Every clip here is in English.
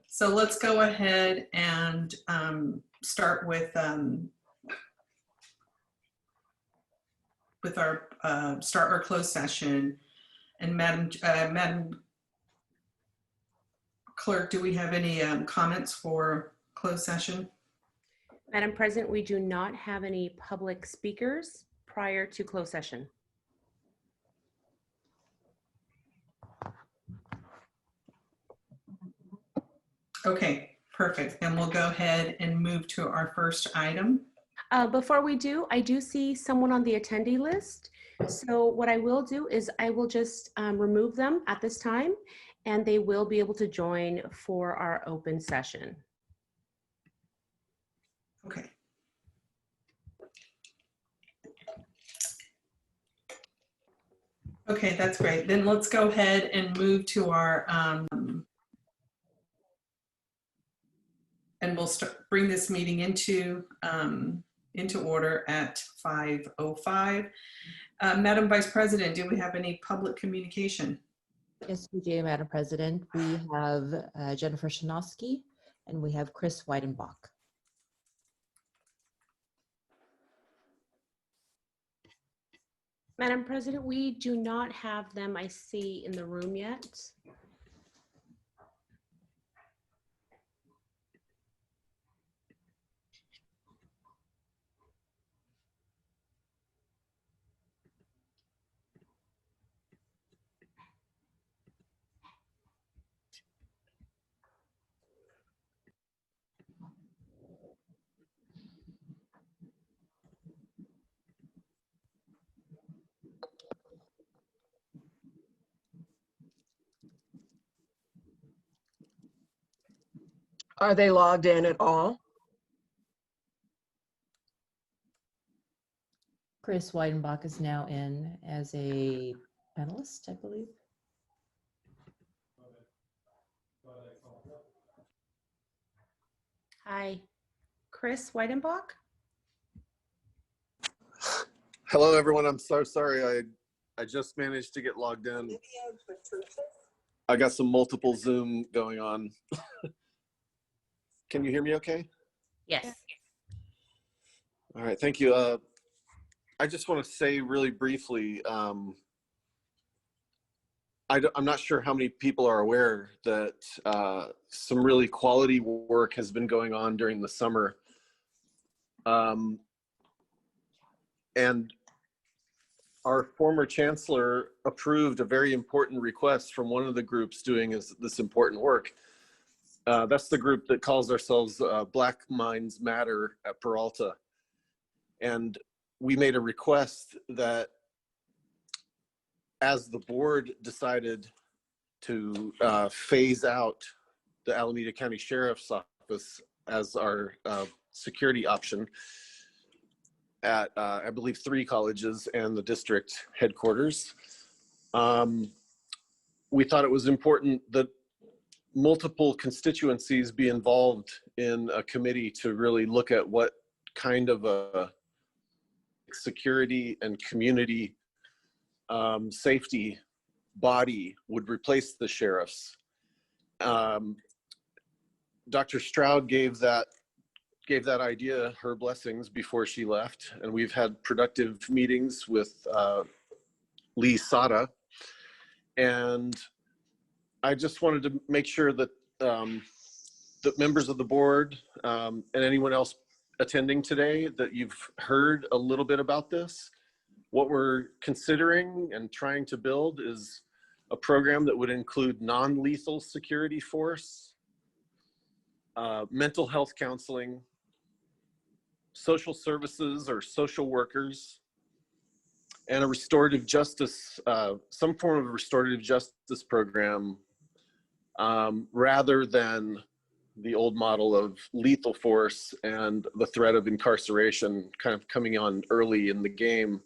So let's go ahead and start with our start our closed session. And Madam Clerk, do we have any comments for closed session? Madam President, we do not have any public speakers prior to closed session. Okay, perfect. Then we'll go ahead and move to our first item. Before we do, I do see someone on the attendee list. So what I will do is I will just remove them at this time, and they will be able to join for our open session. Okay. Okay, that's great. Then let's go ahead and move to our, and we'll bring this meeting into order at 5:05. Madam Vice President, do we have any public communication? Yes, we do, Madam President. We have Jennifer Shanoski and we have Chris Weidenbach. Madam President, we do not have them, I see, in the room yet. Are they logged in at all? Chris Weidenbach is now in as a panelist, I believe. Hi, Chris Weidenbach. Hello, everyone. I'm so sorry. I just managed to get logged in. I got some multiple Zoom going on. Can you hear me okay? Yes. All right, thank you. I just want to say really briefly, I'm not sure how many people are aware that some really quality work has been going on during the summer. And our former chancellor approved a very important request from one of the groups doing this important work. That's the group that calls ourselves Black Minds Matter at Peralta. And we made a request that as the board decided to phase out the Alameda County Sheriff's Office as our security option at, I believe, 3 colleges and the district headquarters, we thought it was important that multiple constituencies be involved in a committee to really look at what kind of a security and community safety body would replace the sheriffs. Dr. Stroud gave that idea her blessings before she left, and we've had productive meetings with Lee Sada, and I just wanted to make sure that the members of the board and anyone else attending today, that you've heard a little bit about this. What we're considering and trying to build is a program that would include non-lethal security force, mental health counseling, social services or social workers, and a restorative justice, some form of restorative justice program, rather than the old model of lethal force and the threat of incarceration kind of coming on early in the game.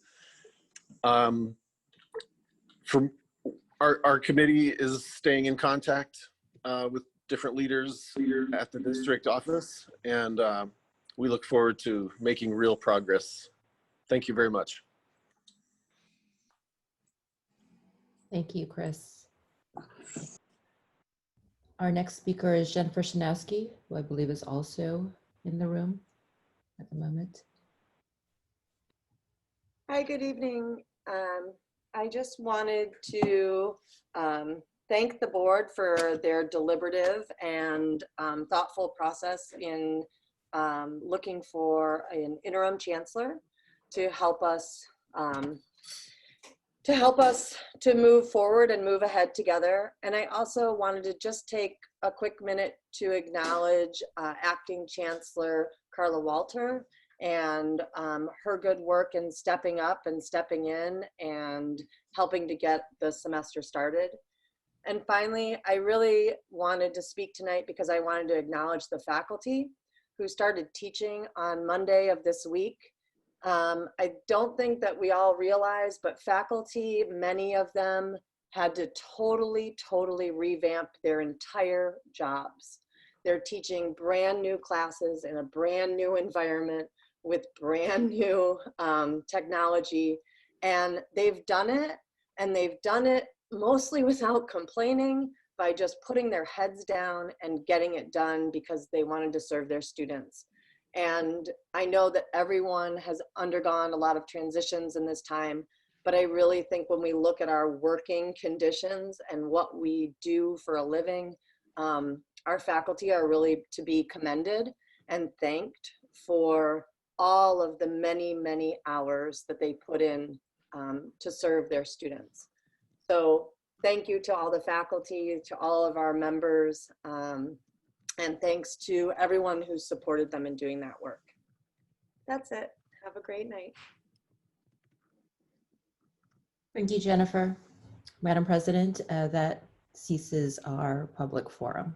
From our committee is staying in contact with different leaders at the district office, and we look forward to making real progress. Thank you very much. Thank you, Chris. Our next speaker is Jennifer Shanoski, who I believe is also in the room at the moment. Hi, good evening. I just wanted to thank the board for their deliberative and thoughtful process in looking for an interim chancellor to help us to move forward and move ahead together. And I also wanted to just take a quick minute to acknowledge Acting Chancellor Carla Walter and her good work in stepping up and stepping in and helping to get the semester started. And finally, I really wanted to speak tonight because I wanted to acknowledge the faculty who started teaching on Monday of this week. I don't think that we all realize, but faculty, many of them had to totally revamp their entire jobs. They're teaching brand new classes in a brand new environment with brand new technology, and they've done it mostly without complaining, by just putting their heads down and getting it done because they wanted to serve their students. And I know that everyone has undergone a lot of transitions in this time, but I really think when we look at our working conditions and what we do for a living, our faculty are really to be commended and thanked for all of the many hours that they put in to serve their students. So thank you to all the faculty, to all of our members, and thanks to everyone who supported them in doing that work. That's it. Have a great night. Thank you, Jennifer. Madam President, that ceases our public forum.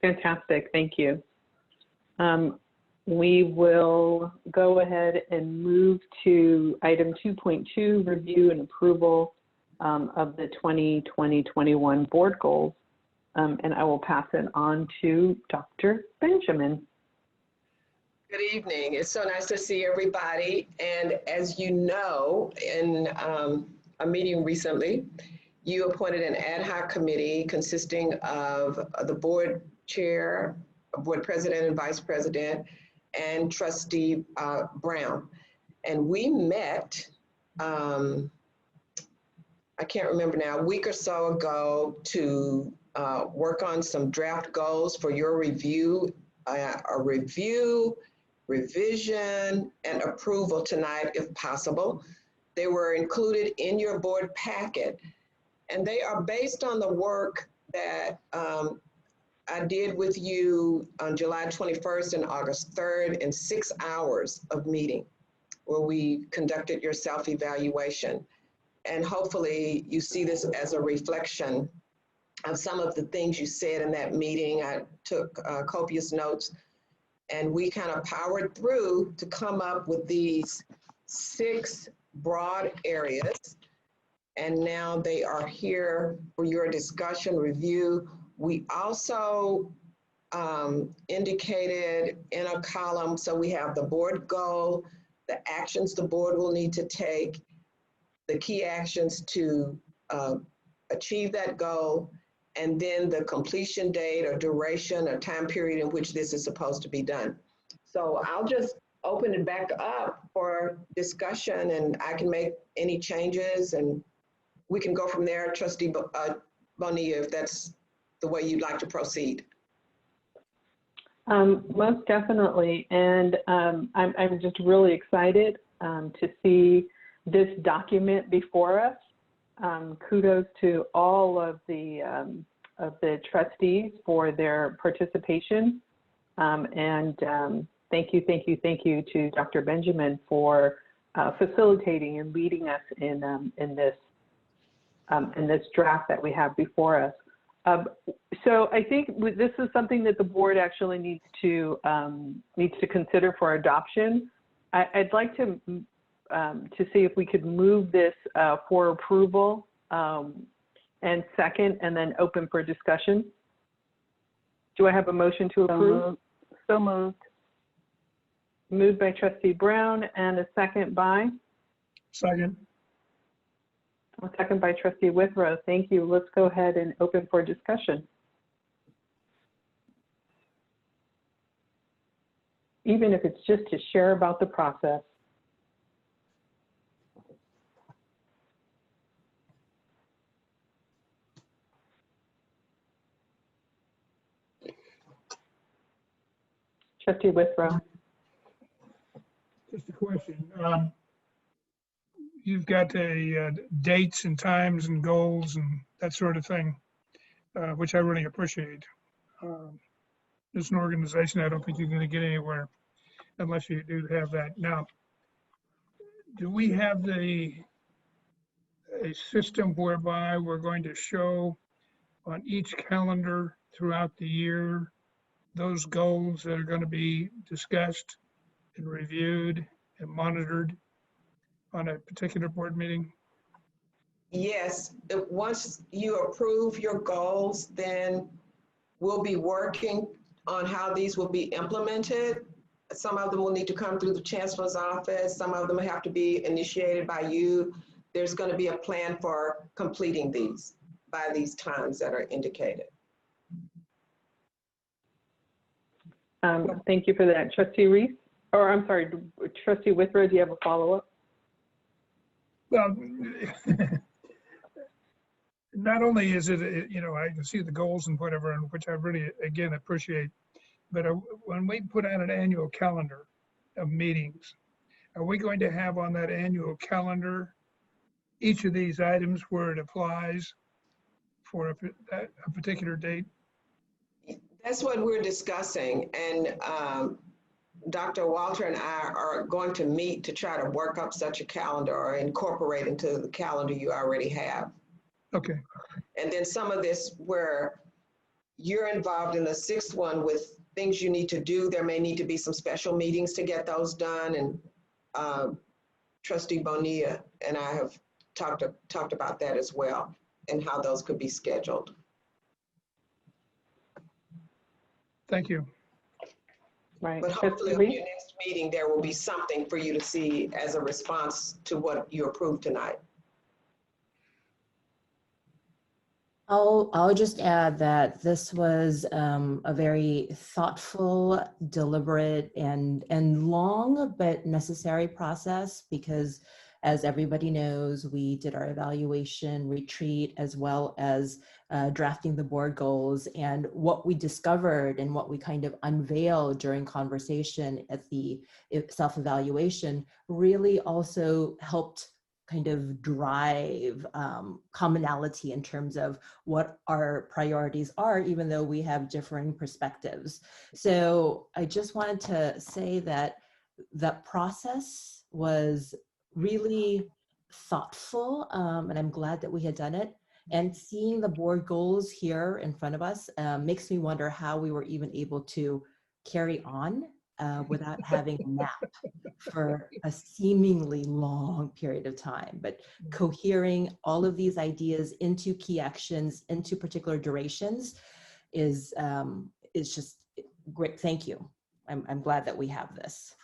Fantastic, thank you. We will go ahead and move to item 2.2, review and approval of the 2020-21 board goals. And I will pass it on to Dr. Benjamin. Good evening. It's so nice to see everybody. And as you know, in a meeting recently, you appointed an ad hoc committee consisting of the board chair, board president and vice president, and Trustee Brown. And we met, I can't remember now, a week or so ago to work on some draft goals for your review, revision, and approval tonight if possible. They were included in your board packet, and they are based on the work that I did with you on July 21st and August 3rd in 6 hours of meeting where we conducted your self-evaluation. And hopefully you see this as a reflection of some of the things you said in that meeting. I took copious notes, and we kind of powered through to come up with these 6 broad areas. And now they are here for your discussion, review. We also indicated in a column, so we have the board goal, the actions the board will need to take, the key actions to achieve that goal, and then the completion date or duration or time period in which this is supposed to be done. So I'll just open it back up for discussion, and I can make any changes and we can go from there. Trustee Bonilla, if that's the way you'd like to proceed. Most definitely, and I'm just really excited to see this document before us. Kudos to all of the trustees for their participation, and thank you to Dr. Benjamin for facilitating and leading us in this draft that we have before us. So I think this is something that the board actually needs to consider for adoption. I'd like to see if we could move this for approval and second, and then open for discussion. Do I have a motion to approve? So moved. Moved by Trustee Brown and a second by? Second. A second by Trustee Withrow. Thank you. Let's go ahead and open for discussion. Even if it's just to share about the process. Trustee Withrow. Just a question. You've got dates and times and goals and that sort of thing, which I really appreciate. As an organization, I don't think you're going to get anywhere unless you do have that. Now, do we have a system whereby we're going to show on each calendar throughout the year those goals that are going to be discussed and reviewed and monitored on a particular board meeting? Yes, once you approve your goals, then we'll be working on how these will be implemented. Some of them will need to come through the Chancellor's office. Some of them have to be initiated by you. There's going to be a plan for completing these by these times that are indicated. Thank you for that. Trustee Reese, or I'm sorry, Trustee Withrow, do you have a follow-up? Well, not only is it, I can see the goals and whatever, and which I really, again, appreciate, but when we put out an annual calendar of meetings, are we going to have on that annual calendar each of these items where it applies for a particular date? That's what we're discussing, and Dr. Walter and I are going to meet to try to work up such a calendar or incorporate into the calendar you already have. Okay. And then some of this where you're involved in the sixth one with things you need to do, there may need to be some special meetings to get those done. And Trustee Bonilla and I have talked about that as well and how those could be scheduled. Thank you. Right. But hopefully at your next meeting, there will be something for you to see as a response to what you approved tonight. I'll just add that this was a very thoughtful, deliberate, and long but necessary process because, as everybody knows, we did our evaluation retreat as well as drafting the board goals. And what we discovered and what we kind of unveiled during conversation at the self-evaluation really also helped kind of drive commonality in terms of what our priorities are, even though we have differing perspectives. So I just wanted to say that that process was really thoughtful, and I'm glad that we had done it. And seeing the board goals here in front of us makes me wonder how we were even able to carry on without having a nap for a seemingly long period of time, but cohering all of these ideas into key actions, into particular durations is just great. Thank you. I'm glad that we have this.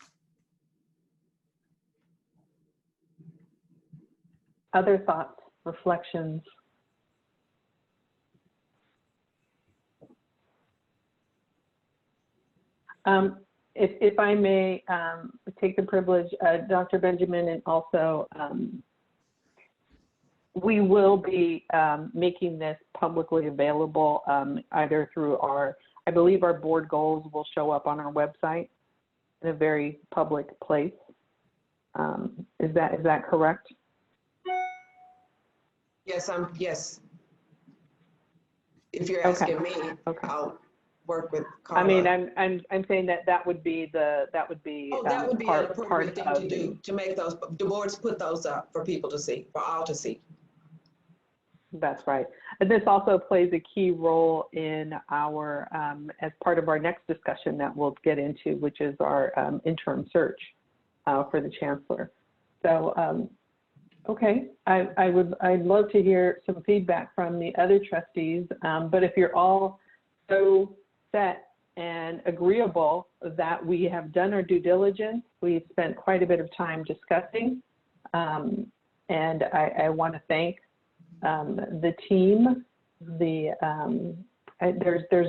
Other thoughts, reflections? If I may take the privilege, Dr. Benjamin, and also we will be making this publicly available either through I believe our board goals will show up on our website in a very public place. Is that correct? Yes, yes. If you're asking me, okay. I'll work with Carla. I mean, I'm saying that would be that would be that would be an appropriate thing to the, do, to make those, the boards put those up for people to see, for all to see. That's right. And this also plays a key role in our, as part of our next discussion that we'll get into, which is our interim search for the chancellor. So, okay, I'd love to hear some feedback from the other trustees, but if you're all so set and agreeable that we have done our due diligence, we've spent quite a bit of time discussing, and I want to thank the team, there's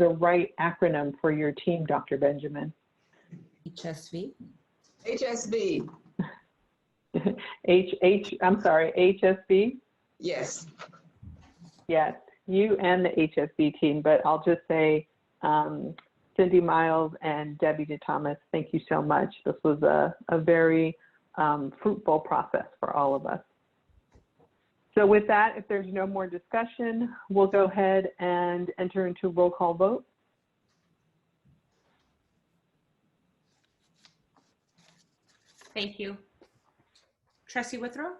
a right acronym for your team, Dr. Benjamin. HSV. HSB. I'm sorry, HSB? Yes. Yes, you and the HSB team, but I'll just say Cindy Miles and Debbie DeThomas, thank you so much. This was a very fruitful process for all of us. So with that, if there's no more discussion, we'll go ahead and enter into roll call vote. Thank you. Trustee Withrow?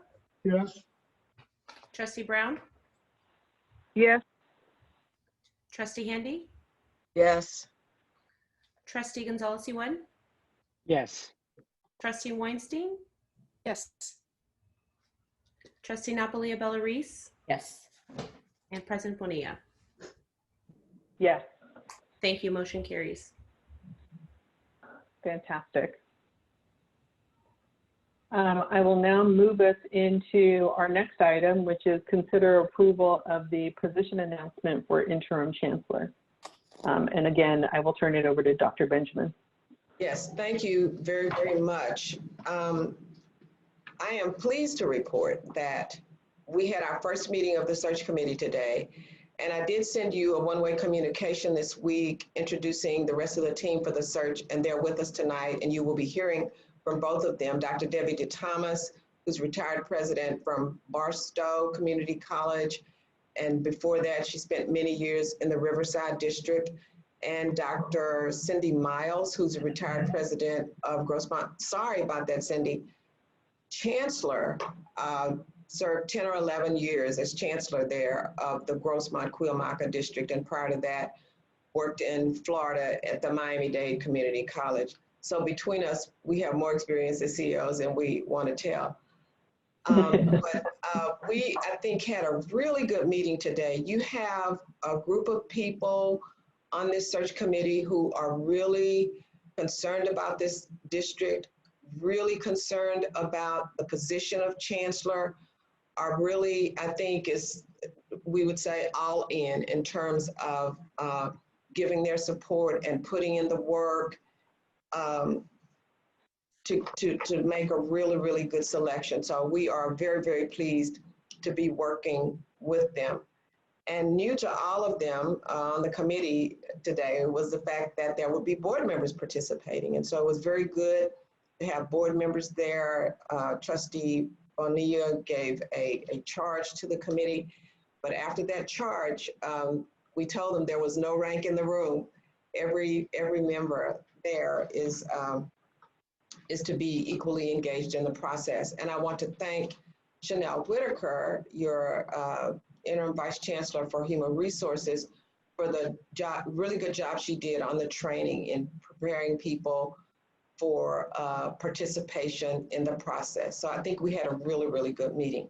Yes. Trustee Brown? Yes. Trustee Handy? Yes. Trustee Gonzalez Yuen? Yes. Trustee Weinstein? Yes. Trustee Napolia Bella-Reese? Yes. And President Bonilla? Yes. Thank you. Motion carries. Fantastic. I will now move us into our next item, which is consider approval of the position announcement for interim chancellor. And again, I will turn it over to Dr. Benjamin. Yes, thank you very, very much. I am pleased to report that we had our first meeting of the search committee today. And I did send you a one-way communication this week introducing the rest of the team for the search, and they're with us tonight, and you will be hearing from both of them. Dr. Debbie DeThomas, who's retired president from Barstow Community College, and before that, she spent many years in the Riverside District, and Dr. Cindy Miles, who's a retired president of Grossmont. Sorry about that, Cindy. Chancellor, served 10 or 11 years as chancellor there of the Grossmont-Cuyamaca District, and prior to that, worked in Florida at the Miami-Dade Community College. So between us, we have more experience as CEOs than we want to tell. We, I think, had a really good meeting today. You have a group of people on this search committee who are really concerned about this district, really concerned about the position of chancellor, are really, I think, we would say all in terms of giving their support and putting in the work to make a really, really good selection. So we are very, very pleased to be working with them. And new to all of them on the committee today was the fact that there would be board members participating. And so it was very good to have board members there. Trustee Bonilla gave a charge to the committee. But after that charge, we told them there was no rank in the room. Every member there is to be equally engaged in the process. And I want to thank Chanel Whitaker, your interim vice chancellor for human resources, for the really good job she did on the training in preparing people for participation in the process. So I think we had a really, really good meeting.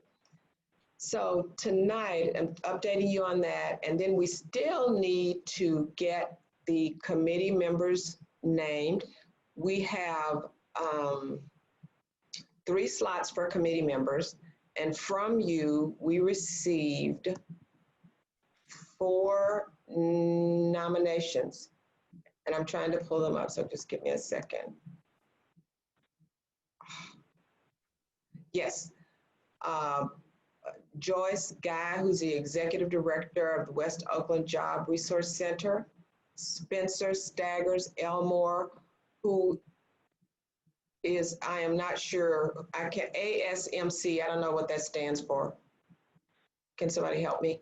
So tonight, I'm updating you on that, and then we still need to get the committee members named. We have 3 slots for committee members, and from you, we received 4 nominations, and I'm trying to pull them up, so just give me a second. Yes. Joyce Guy, who's the executive director of the West Oakland Job Resource Center. Spencer Staggers Elmore, who is, I am not sure, ASMC, I don't know what that stands for. Can somebody help me?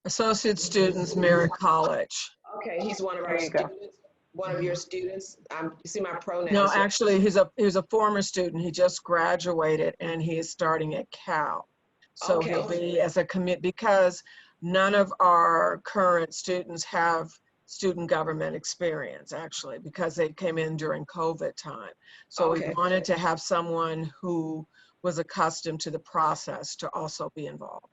Associate Students, Merritt College. Okay, he's one of our students. One of your students. You see my pronouns. No, actually, he's a former student. He just graduated and he is starting at Cal. So Okay. he'll be as a commit, because none of our current students have student government experience, actually, because they came in during COVID time. So Okay. we wanted to have someone who was accustomed to the process to also be involved.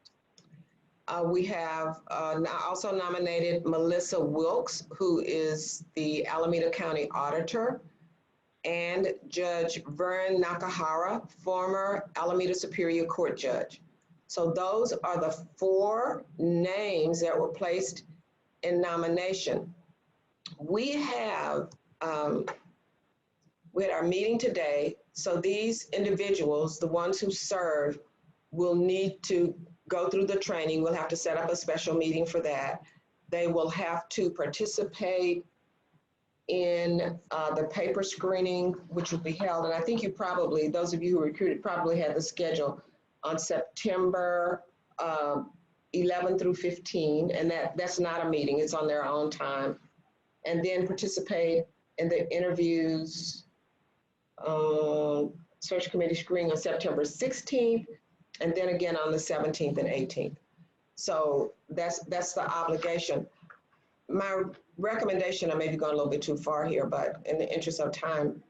We have also nominated Melissa Wilkes, who is the Alameda County Auditor, and Judge Vern Nakahara, former Alameda Superior Court Judge. So those are the 4 names that were placed in nomination. We had our meeting today. So these individuals, the ones who serve, will need to go through the training. We'll have to set up a special meeting for that. They will have to participate in the paper screening, which will be held. And I think you probably, those of you who recruited probably had the schedule on September 11 through 15. And that's not a meeting, it's on their own time. And then participate in the interviews, search committee screening on September 16th, and then again on the 17th and 18th. So that's the obligation. My recommendation, I may be going a little bit too far here, but in the interest of time,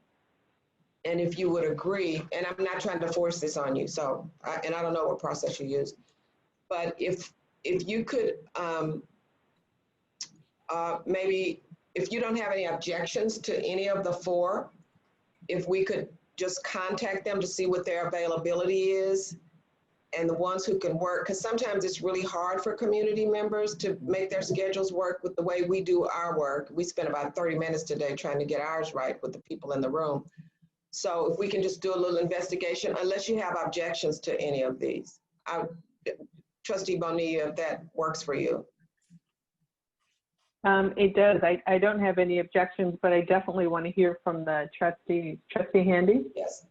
and if you would agree, and I'm not trying to force this on you, so, and I don't know what process you use, but if you could, maybe, if you don't have any objections to any of the 4, if we could just contact them to see what their availability is, and the ones who can work, because sometimes it's really hard for community members to make their schedules work with the way we do our work. We spent about 30 minutes today trying to get ours right with the people in the room. So if we can just do a little investigation, unless you have objections to any of these. Trustee Bonilla, if that works for you. It does. I don't have any objections, but I definitely want to hear from the trustees. Trustee Handy? Yes.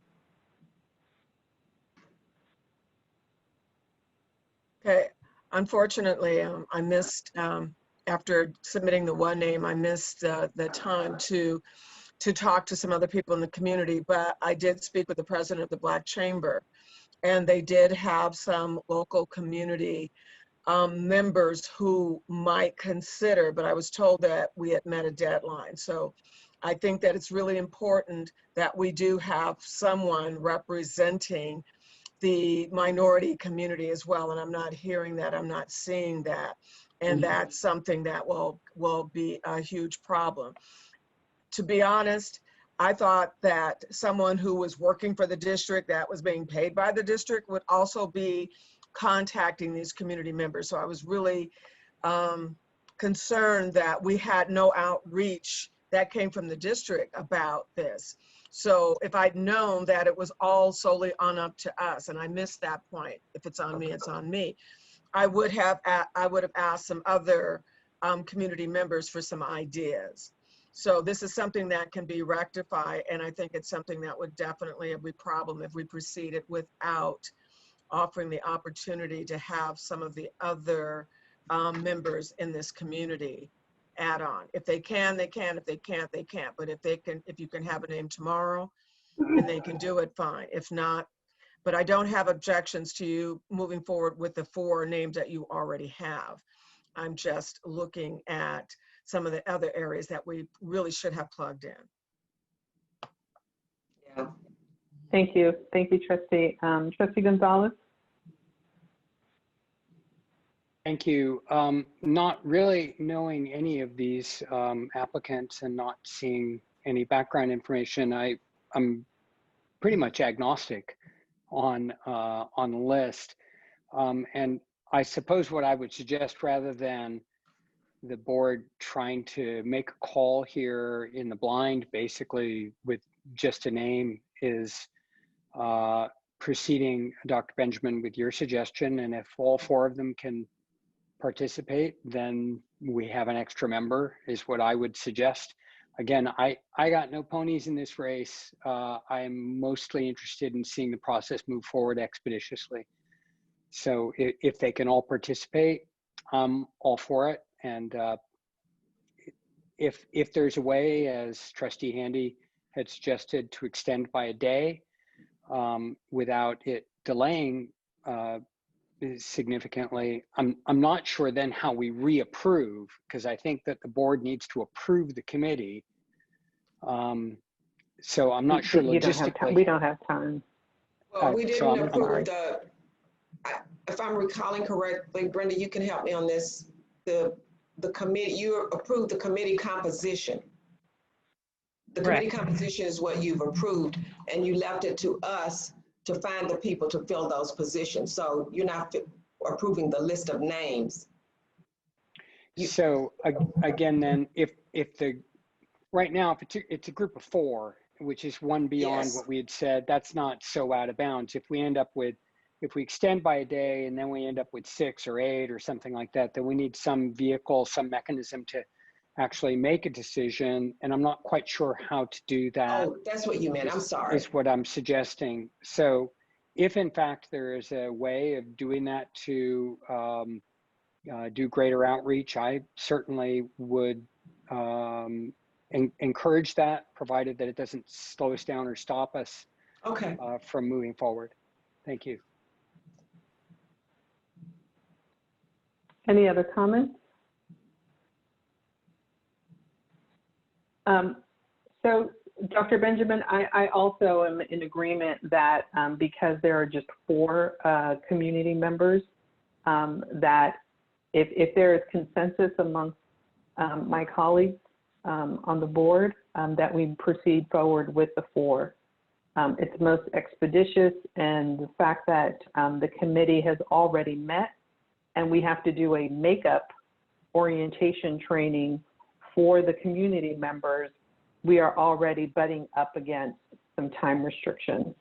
Okay, unfortunately, I missed, after submitting the 1 name, I missed the time to talk to some other people in the community, but I did speak with the president of the Black Chamber, and they did have some local community members who might consider, but I was told that we had met a deadline. So I think that it's really important that we do have someone representing the minority community as well. And I'm not hearing that, I'm not seeing that. And that's something that will be a huge problem. To be honest, I thought that someone who was working for the district, that was being paid by the district, would also be contacting these community members. So I was really concerned that we had no outreach that came from the district about this. So if I'd known that it was all solely on up to us, and I missed that point, if it's on me, it's on me, I would have asked some other community members for some ideas. So this is something that can be rectified, and I think it's something that would definitely be a problem if we proceeded without offering the opportunity to have some of the other members in this community add on. If they can, they can. If they can't, they can't. But if they can, if you can have a name tomorrow and they can do it, fine. If not, but I don't have objections to you moving forward with the 4 names that you already have. I'm just looking at some of the other areas that we really should have plugged in. Yeah. Thank you. Thank you, Trustee. Trustee Gonzalez? Thank you. Not really knowing any of these applicants and not seeing any background information, I'm pretty much agnostic on the list. And I suppose what I would suggest, rather than the board trying to make a call here in the blind, basically with just a name, is proceeding, Dr. Benjamin, with your suggestion. And if all 4 of them can participate, then we have an extra member, is what I would suggest. Again, I got no ponies in this race. I'm mostly interested in seeing the process move forward expeditiously. So if they can all participate, I'm all for it. And if there's a way, as Trustee Handy had suggested, to extend by a day without it delaying significantly, I'm not sure then how we reapprove, because I think that the board needs to approve the committee. So I'm not sure logistically. We don't have time. Well, we didn't approve if I'm recalling correctly, Brenda, you can help me on this. The committee, you approved the committee composition. The committee composition is what you've approved, and you left it to us to find the people to fill those positions. So you're not approving the list of names. So again, then if right now, if it's a group of 4, which is one beyond Yes. what we had said, that's not so out of bounds. If we extend by a day and then we end up with 6 or 8 or something like that, then we need some vehicle, some mechanism to actually make a decision. And I'm not quite sure how to do that. Oh, that's what you meant. I'm sorry. Is what I'm suggesting. So if in fact there is a way of doing that to do greater outreach, I certainly would encourage that, provided that it doesn't slow us down or stop us Okay. from moving forward. Thank you. Any other comments? So Dr. Benjamin, I also am in agreement that because there are just 4 community members, that if there is consensus amongst my colleagues on the board, that we proceed forward with the 4. It's most expeditious, and the fact that the committee has already met and we have to do a makeup orientation training for the community members, we are already butting up against some time restrictions.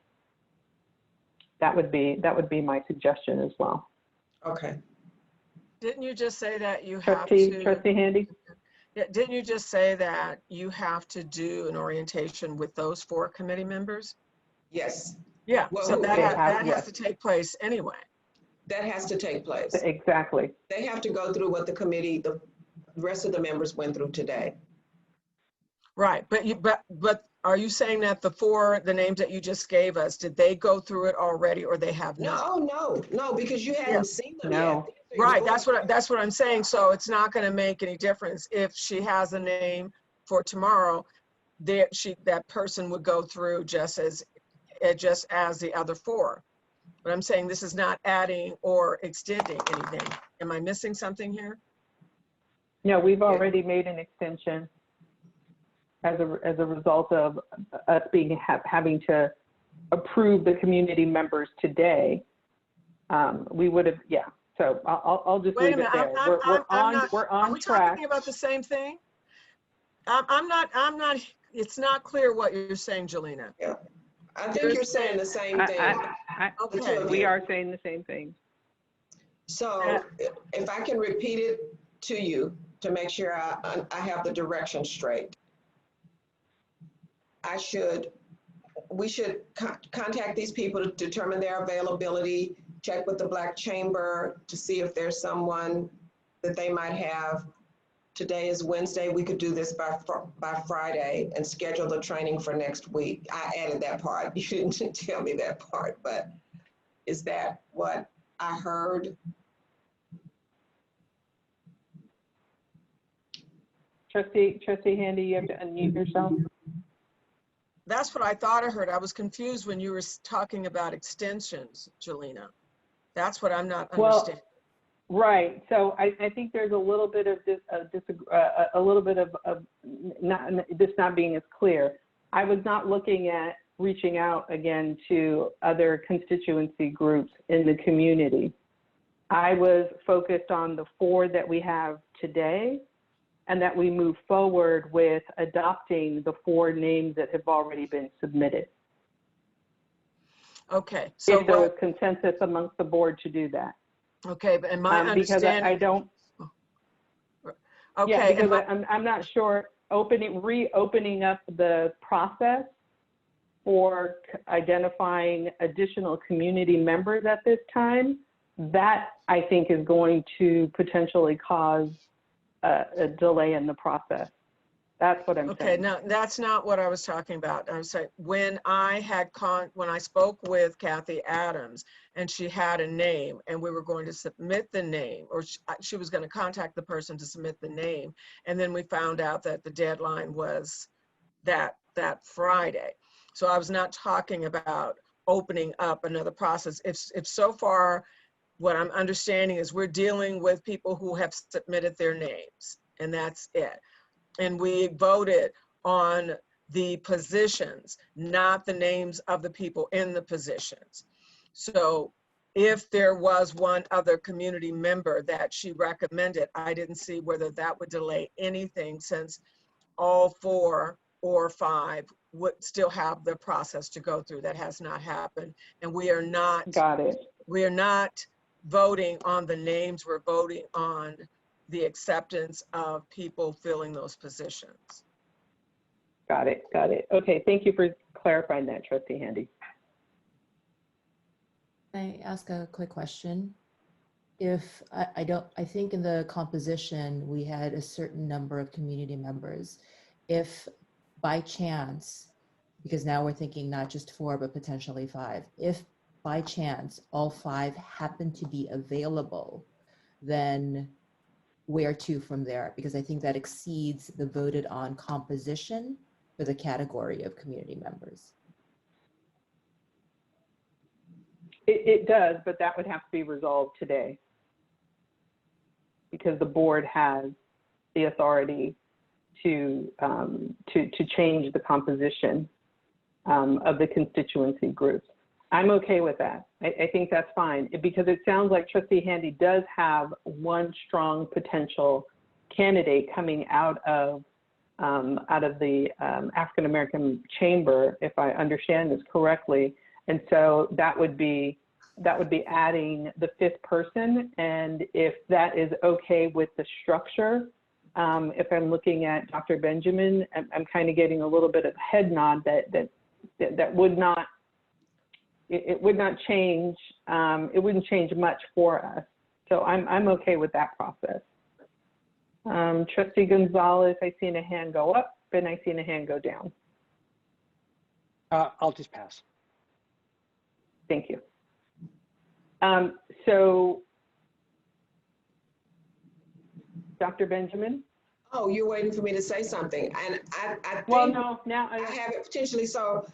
That would be my suggestion as well. Okay. Didn't you just say that you have to? Trustee Handy? Yeah, didn't you just say that you have to do an orientation with those 4 committee members? Yes. Yeah, Well, so that has yes. to take place anyway. That has to take place. Exactly. They have to go through what the rest of the members went through today. Right, but are you saying that the names that you just gave us, did they go through it already or they have not? No, because you hadn't seen them No. yet. Right, that's what I'm saying. So it's not going to make any difference if she has a name for tomorrow. That person would go through just as the other 4. But I'm saying this is not adding or extending anything. Am I missing something here? No, we've already made an extension as a result of us having to approve the community members today. We would have, yeah. So I'll just Wait a leave it minute. there. We're on Are we track. talking about the same thing? I'm not. It's not clear what you're saying, Jelena. Yeah. I think you're saying the same thing. Okay. We are saying the same thing. So if I can repeat it to you to make sure I have the direction straight. We should contact these people to determine their availability, check with the Black Chamber to see if there's someone that they might have. Today is Wednesday. We could do this by Friday and schedule the training for next week. I added that part. You didn't tell me that part, but is that what I heard? Trustee Handy, you have to unmute yourself. That's what I thought I heard. I was confused when you were talking about extensions, Jelena. That's what I'm not understanding. Right. So I think there's a little bit of this not being as clear. I was not looking at reaching out again to other constituency groups in the community. I was focused on the 4 that we have today, and that we move forward with adopting the 4 names that have already been submitted. Okay. So if there was consensus amongst the board to do that. Okay, but in my understanding, because I don't. Okay, yeah, because I'm not sure reopening up the process for identifying additional community members at this time. That I think is going to potentially cause a delay in the process. That's what I'm saying. Okay, no, that's not what I was talking about. I'm saying when I spoke with Kathy Adams and she had a name and we were going to submit the name, or she was going to contact the person to submit the name, and then we found out that the deadline was that Friday. So I was not talking about opening up another process. If so far what I'm understanding is we're dealing with people who have submitted their names, and that's it. And we voted on the positions, not the names of the people in the positions. So if there was one other community member that she recommended, I didn't see whether that would delay anything, since all 4 or 5 would still have the process to go through. That has not happened. And we are not, Got it. we are not voting on the names, we're voting on the acceptance of people filling those positions. Got it. Got it. Okay. Thank you for clarifying that, Trustee Handy. Can I ask a quick question? If I think in the composition, we had a certain number of community members. If by chance, because now we're thinking not just 4, but potentially 5, if by chance all 5 happen to be available, then where to from there? Because I think that exceeds the voted on composition for the category of community members. It does, but that would have to be resolved today, because the board has the authority to change the composition of the constituency groups. I'm okay with that. I think that's fine, because it sounds like Trustee Handy does have one strong potential candidate coming out of the African American Chamber, if I understand this correctly. And so that would be adding the 5th person. And if that is okay with the structure, if I'm looking at Dr. Benjamin, I'm kind of getting a little bit of head nod that would not, it would not change, it wouldn't change much for us. So I'm okay with that process. Trustee Gonzalez, I seen a hand go up and I seen a hand go down. I'll just pass. Thank you. So, Dr. Benjamin? Oh, you're waiting for me to say something. And I think Well, no, now I have it potentially. So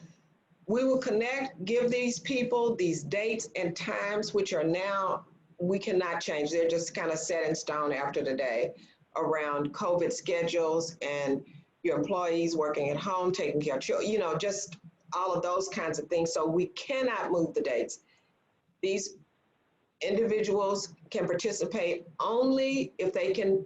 we will connect, give these people these dates and times, which are now, we cannot change. They're just kind of set in stone after today, around COVID schedules and your employees working at home, taking care of children, you know, just all of those kinds of things. So we cannot move the dates. These individuals can participate only if they can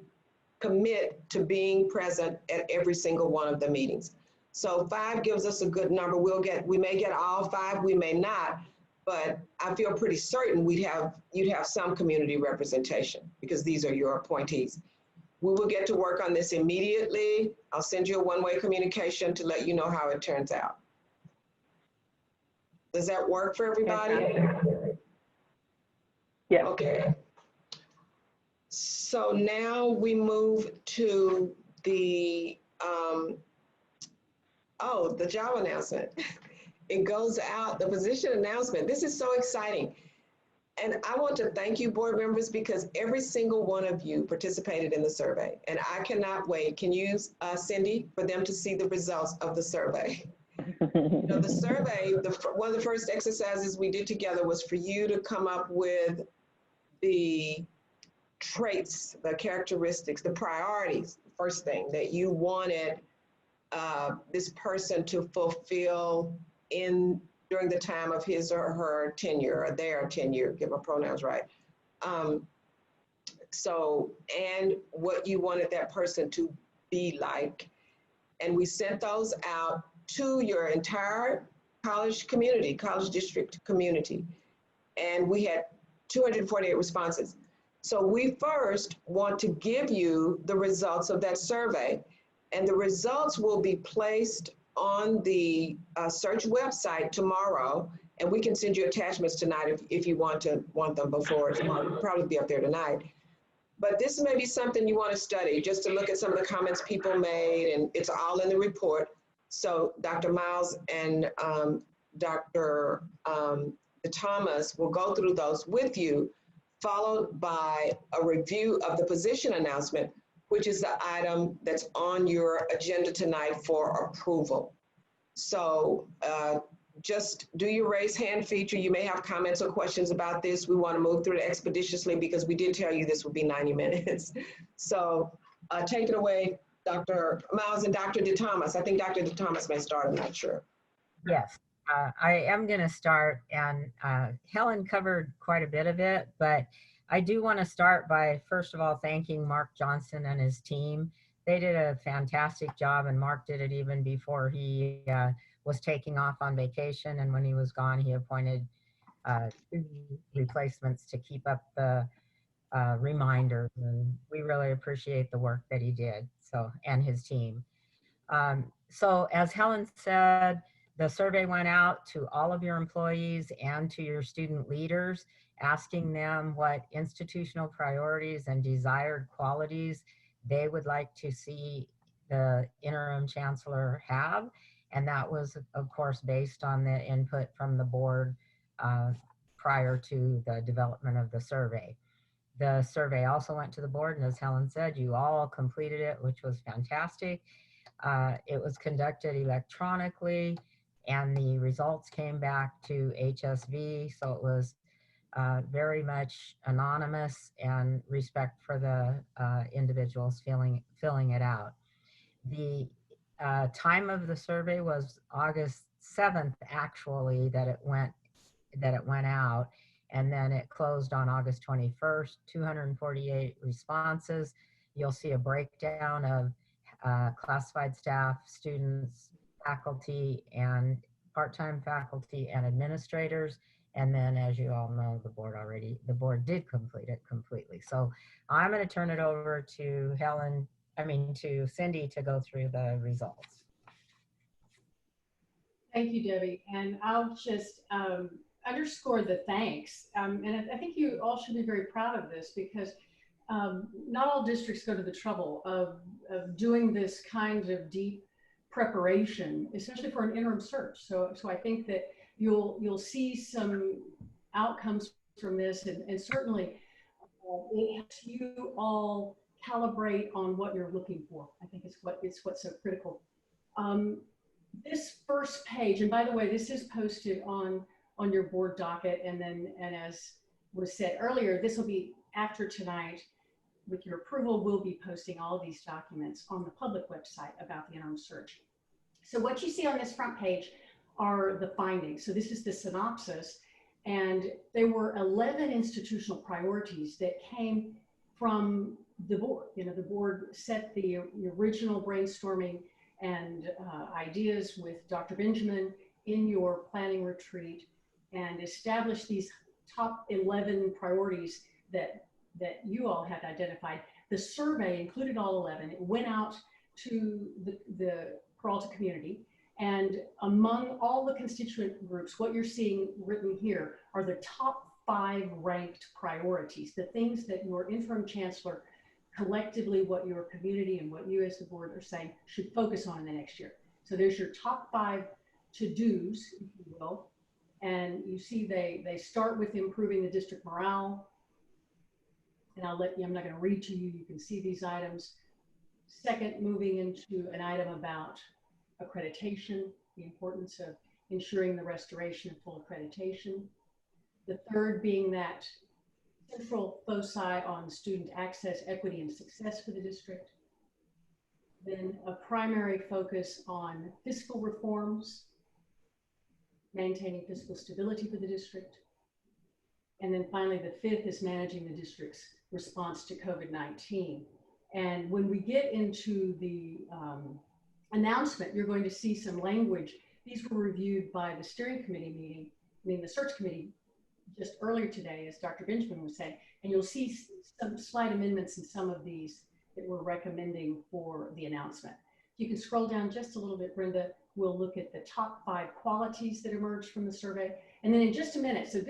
commit to being present at every single one of the meetings. So 5 gives us a good number. We may get all 5, we may not, but I feel pretty certain you'd have some community representation, because these are your appointees. We will get to work on this immediately. I'll send you a one-way communication to let you know how it turns out. Does that work for everybody? Yes. Okay. So now we move to the the job announcement. It goes out, the position announcement. This is so exciting. And I want to thank you, board members, because every single one of you participated in the survey. And I cannot wait. Can you, Cindy, for them to see the results of the survey? You know, the survey, one of the first exercises we did together was for you to come up with the traits, the characteristics, the priorities, the first thing that you wanted this person to fulfill during the time of his or her tenure, or their tenure, get my pronouns right. And what you wanted that person to be like. And we sent those out to your entire college community, college district community. And we had 248 responses. So we first want to give you the results of that survey. And the results will be placed on the search website tomorrow, and we can send you attachments tonight if you want them before tomorrow. It'll probably be up there tonight. But this may be something you want to study, just to look at some of the comments people made, and it's all in the report. So Dr. Miles and Dr. Thomas will go through those with you, followed by a review of the position announcement, which is the item that's on your agenda tonight for approval. So just do your raise hand feature. You may have comments or questions about this. We want to move through it expeditiously because we did tell you this would be 90 minutes. So take it away, Dr. Miles and Dr. DeThomas. I think Dr. DeThomas may start, I'm not sure. Yes, I am going to start, and Helen covered quite a bit of it, but I do want to start by, first of all, thanking Mark Johnson and his team. They did a fantastic job, and Mark did it even before he was taking off on vacation, and when he was gone, he appointed 2 replacements to keep up the reminders, and we really appreciate the work that he did, so, and his team. So as Helen said, the survey went out to all of your employees and to your student leaders, asking them what institutional priorities and desired qualities they would like to see the interim chancellor have. And that was, of course, based on the input from the board prior to the development of the survey. The survey also went to the board, and as Helen said, you all completed it, which was fantastic. It was conducted electronically, and the results came back to HSV, so it was very much anonymous and respect for the individuals filling it out. The time of the survey was August 7th, actually, that it went out, and then it closed on August 21st, 248 responses. You'll see a breakdown of classified staff, students, faculty, and part-time faculty and administrators. And then, as you all know, the board did complete it completely. So I'm going to turn it over to to Cindy to go through the results. Thank you, Debbie. And I'll just underscore the thanks. And I think you all should be very proud of this, because not all districts go to the trouble of doing this kind of deep preparation, especially for an interim search. So I think that you'll see some outcomes from this, and certainly it helps you all calibrate on what you're looking for. I think it's what's so critical. This first page, and by the way, this is posted on your board docket, and as was said earlier, this will be after tonight. With your approval, we'll be posting all of these documents on the public website about the interim search. So what you see on this front page are the findings. So this is the synopsis, and there were 11 institutional priorities that came from the board. You know, the board set the original brainstorming and ideas with Dr. Benjamin in your planning retreat, and established these top 11 priorities that you all had identified. The survey included all 11. It went out to the Peralta community, and among all the constituent groups, what you're seeing written here are the top 5 ranked priorities, the things that your interim chancellor collectively, what your community and what you as the board are saying should focus on in the next year. So there's your top 5 to-dos, if you will. And you see they start with improving the district morale. And I'm not going to read to you, you can see these items. Second, moving into an item about accreditation, the importance of ensuring the restoration of full accreditation. The third being that central foci on student access, equity, and success for the district. Then a primary focus on fiscal reforms, maintaining fiscal stability for the district. And then finally, the 5th is managing the district's response to COVID-19. And when we get into the announcement, you're going to see some language. These were reviewed by the steering committee the search committee just earlier today, as Dr. Benjamin was saying, and you'll see some slight amendments in some of these that we're recommending for the announcement. You can scroll down just a little bit, Brenda. We'll look at the top 5 qualities that emerged from the survey. And then in just a minute, so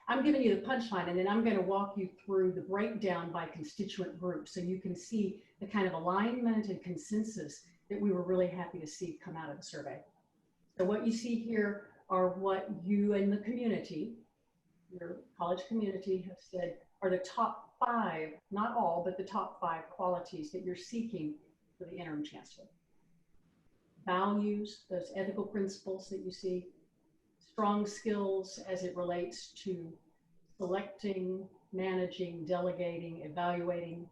I'm giving you the punchline, and then I'm going to walk you through the breakdown by constituent groups, so you can see the kind of alignment and consensus that we were really happy to see come out of the survey. So what you see here are what you and the community, your college community, have said are the top 5, not all, but the top 5 qualities that you're seeking for the interim chancellor. Values, those ethical principles that you see. Strong skills as it relates to selecting, managing, delegating, evaluating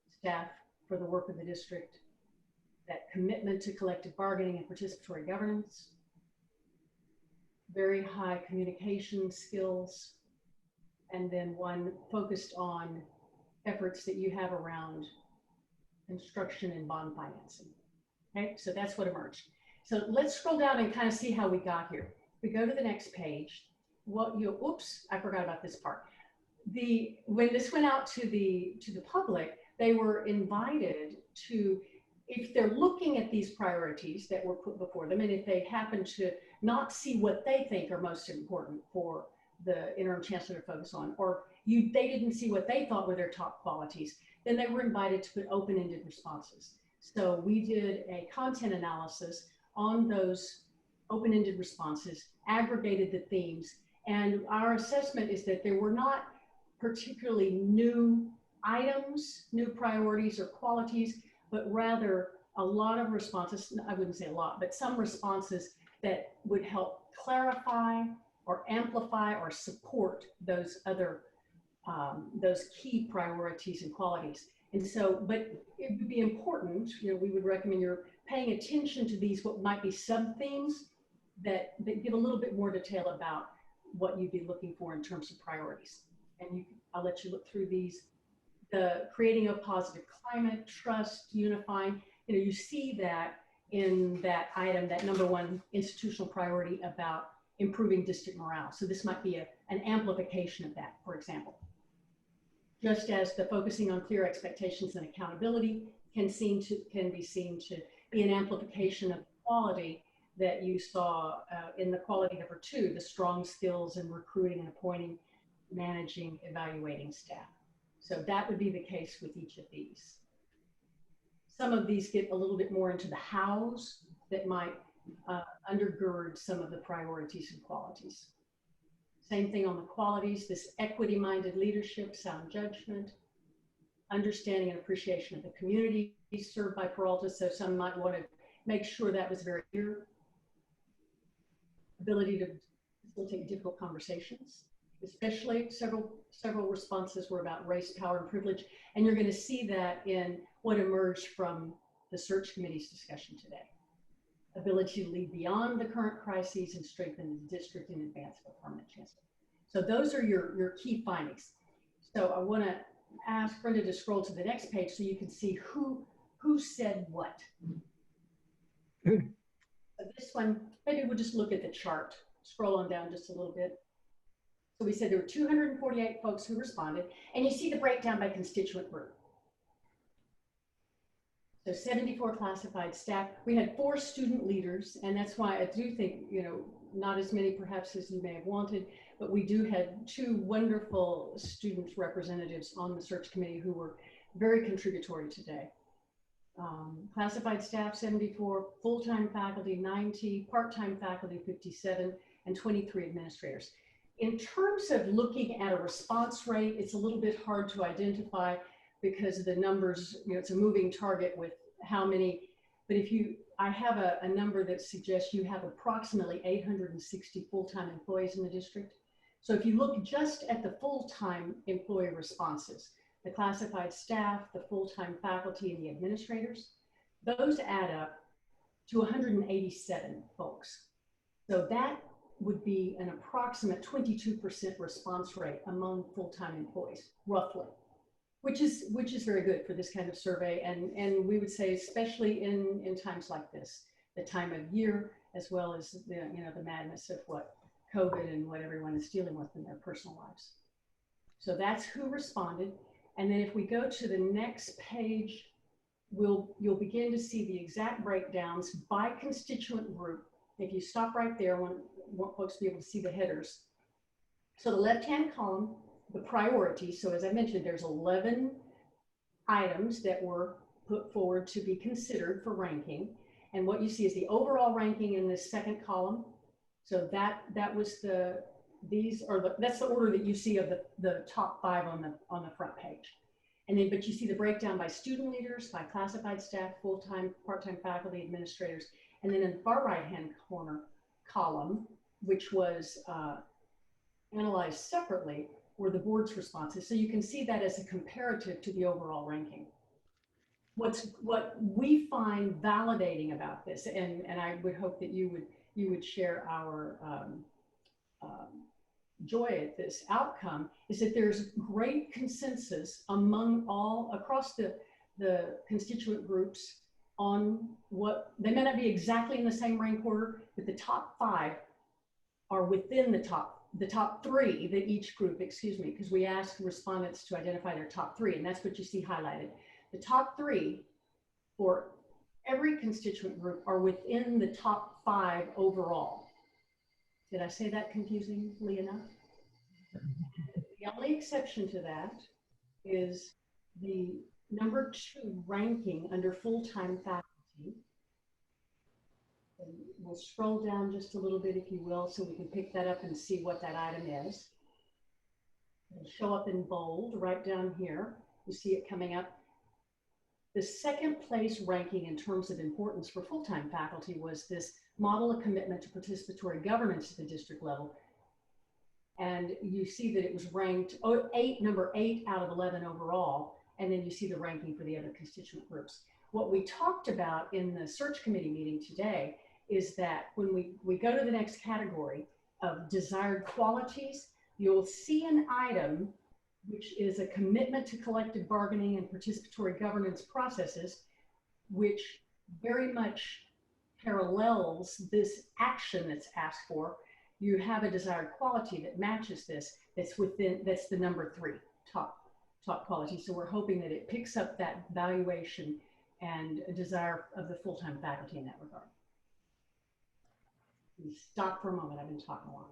staff for the work of the district. that commitment to collective bargaining and participatory governance, very high communication skills, and then one focused on efforts that you have around construction and bond financing. Okay, so that's what emerged. So let's scroll down and kind of see how we got here. We go to the next page. Oops, I forgot about this part. When this went out to the public, they were invited to, if they're looking at these priorities that were put before them, and if they happen to not see what they think are most important for the interim chancellor to focus on, or they didn't see what they thought were their top qualities, then they were invited to put open-ended responses. So we did a content analysis on those open-ended responses, aggregated the themes, and our assessment is that there were not particularly new items, new priorities or qualities, but rather a lot of responses, I wouldn't say a lot, but some responses that would help clarify or amplify or support those other, those key priorities and qualities. And so, but it would be important, we would recommend you're paying attention to these, what might be sub-themes that give a little bit more detail about what you'd be looking for in terms of priorities. And I'll let you look through these. The creating a positive climate, trust, unifying, you see that in that item, that number one institutional priority about improving district morale. So this might be an amplification of that, for example. Just as the focusing on clear expectations and accountability can be seen to be an amplification of quality that you saw in the quality number two, the strong skills in recruiting and appointing, managing, evaluating staff. So that would be the case with each of these. Some of these get a little bit more into the hows that might undergird some of the priorities and qualities. Same thing on the qualities, this equity-minded leadership, sound judgment, understanding and appreciation of the community served by Peralta. So some might want to make sure that was very clear. Ability to facilitate difficult conversations, especially several responses were about race, power, and privilege. And you're going to see that in what emerged from the search committee's discussion today. Ability to lead beyond the current crises and strengthen the district in advance of a permanent chancellor. So those are your key findings. So I want to ask Brenda to scroll to the next page so you can see who said what. So this one, maybe we'll just look at the chart. Scroll on down just a little bit. So we said there were 248 folks who responded, and you see the breakdown by constituent group. So 74 classified staff. We had 4 student leaders, and that's why I do think, not as many perhaps as you may have wanted, but we do have 2 wonderful student representatives on the search committee who were very contributory today. Classified staff 74, full-time faculty 90, part-time faculty 57, and 23 administrators. In terms of looking at a response rate, it's a little bit hard to identify because of the numbers, it's a moving target with how many, but I have a number that suggests you have approximately 860 full-time employees in the district. So if you look just at the full-time employee responses, the classified staff, the full-time faculty, and the administrators, those add up to 187 folks. So that would be an approximate 22% response rate among full-time employees, roughly, which is very good for this kind of survey. And we would say, especially in times like this, the time of year, as well as the madness of what COVID and what everyone is dealing with in their personal lives. So that's who responded. And then if we go to the next page, you'll begin to see the exact breakdowns by constituent group. If you stop right there, I want folks to be able to see the headers. So the left-hand column, the priorities. So as I mentioned, there's 11 items that were put forward to be considered for ranking. And what you see is the overall ranking in this second column. So that was that's the order that you see of the top 5 on the front page. And then, but you see the breakdown by student leaders, by classified staff, full-time, part-time faculty, administrators, and then in the far right-hand corner column, which was analyzed separately, were the board's responses. So you can see that as a comparative to the overall ranking. what we find validating about this, and I would hope that you would share our joy at this outcome, is that there's great consensus among all across the constituent groups on what they may not be exactly in the same rank order, but the top 5 are within the top 3 that each group, excuse me, because we asked respondents to identify their top 3, and that's what you see highlighted. The top 3 for every constituent group are within the top 5 overall. Did I say that confusingly enough? The only exception to that is the number 2 ranking under full-time faculty. And we'll scroll down just a little bit, if you will, so we can pick that up and see what that item is. It'll show up in bold right down here. You see it coming up. The second place ranking in terms of importance for full-time faculty was this model of commitment to participatory governance at the district level. And you see that it was ranked number 8 out of 11 overall. And then you see the ranking for the other constituent groups. What we talked about in the search committee meeting today is that when we go to the next category of desired qualities, you'll see an item which is a commitment to collective bargaining and participatory governance processes, which very much parallels this action that's asked for. You have a desired quality that matches this, that's the number 3 top quality. So we're hoping that it picks up that valuation and a desire of the full-time faculty in that regard. Stop for a moment, I've been talking a lot.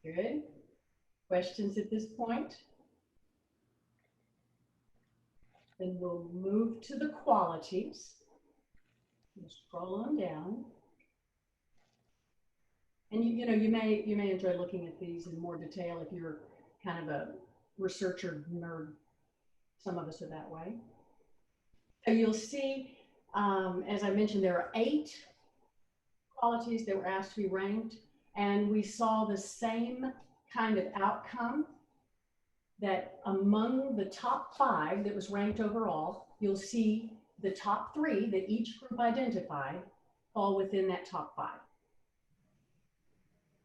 Good. Questions at this point? Then we'll move to the qualities. We'll scroll on down. And you may enjoy looking at these in more detail if you're kind of a researcher nerd. Some of us are that way. So you'll see, as I mentioned, there are 8 qualities that were asked to be ranked, and we saw the same kind of outcome, that among the top 5 that was ranked overall, you'll see the top 3 that each group identified fall within that top 5.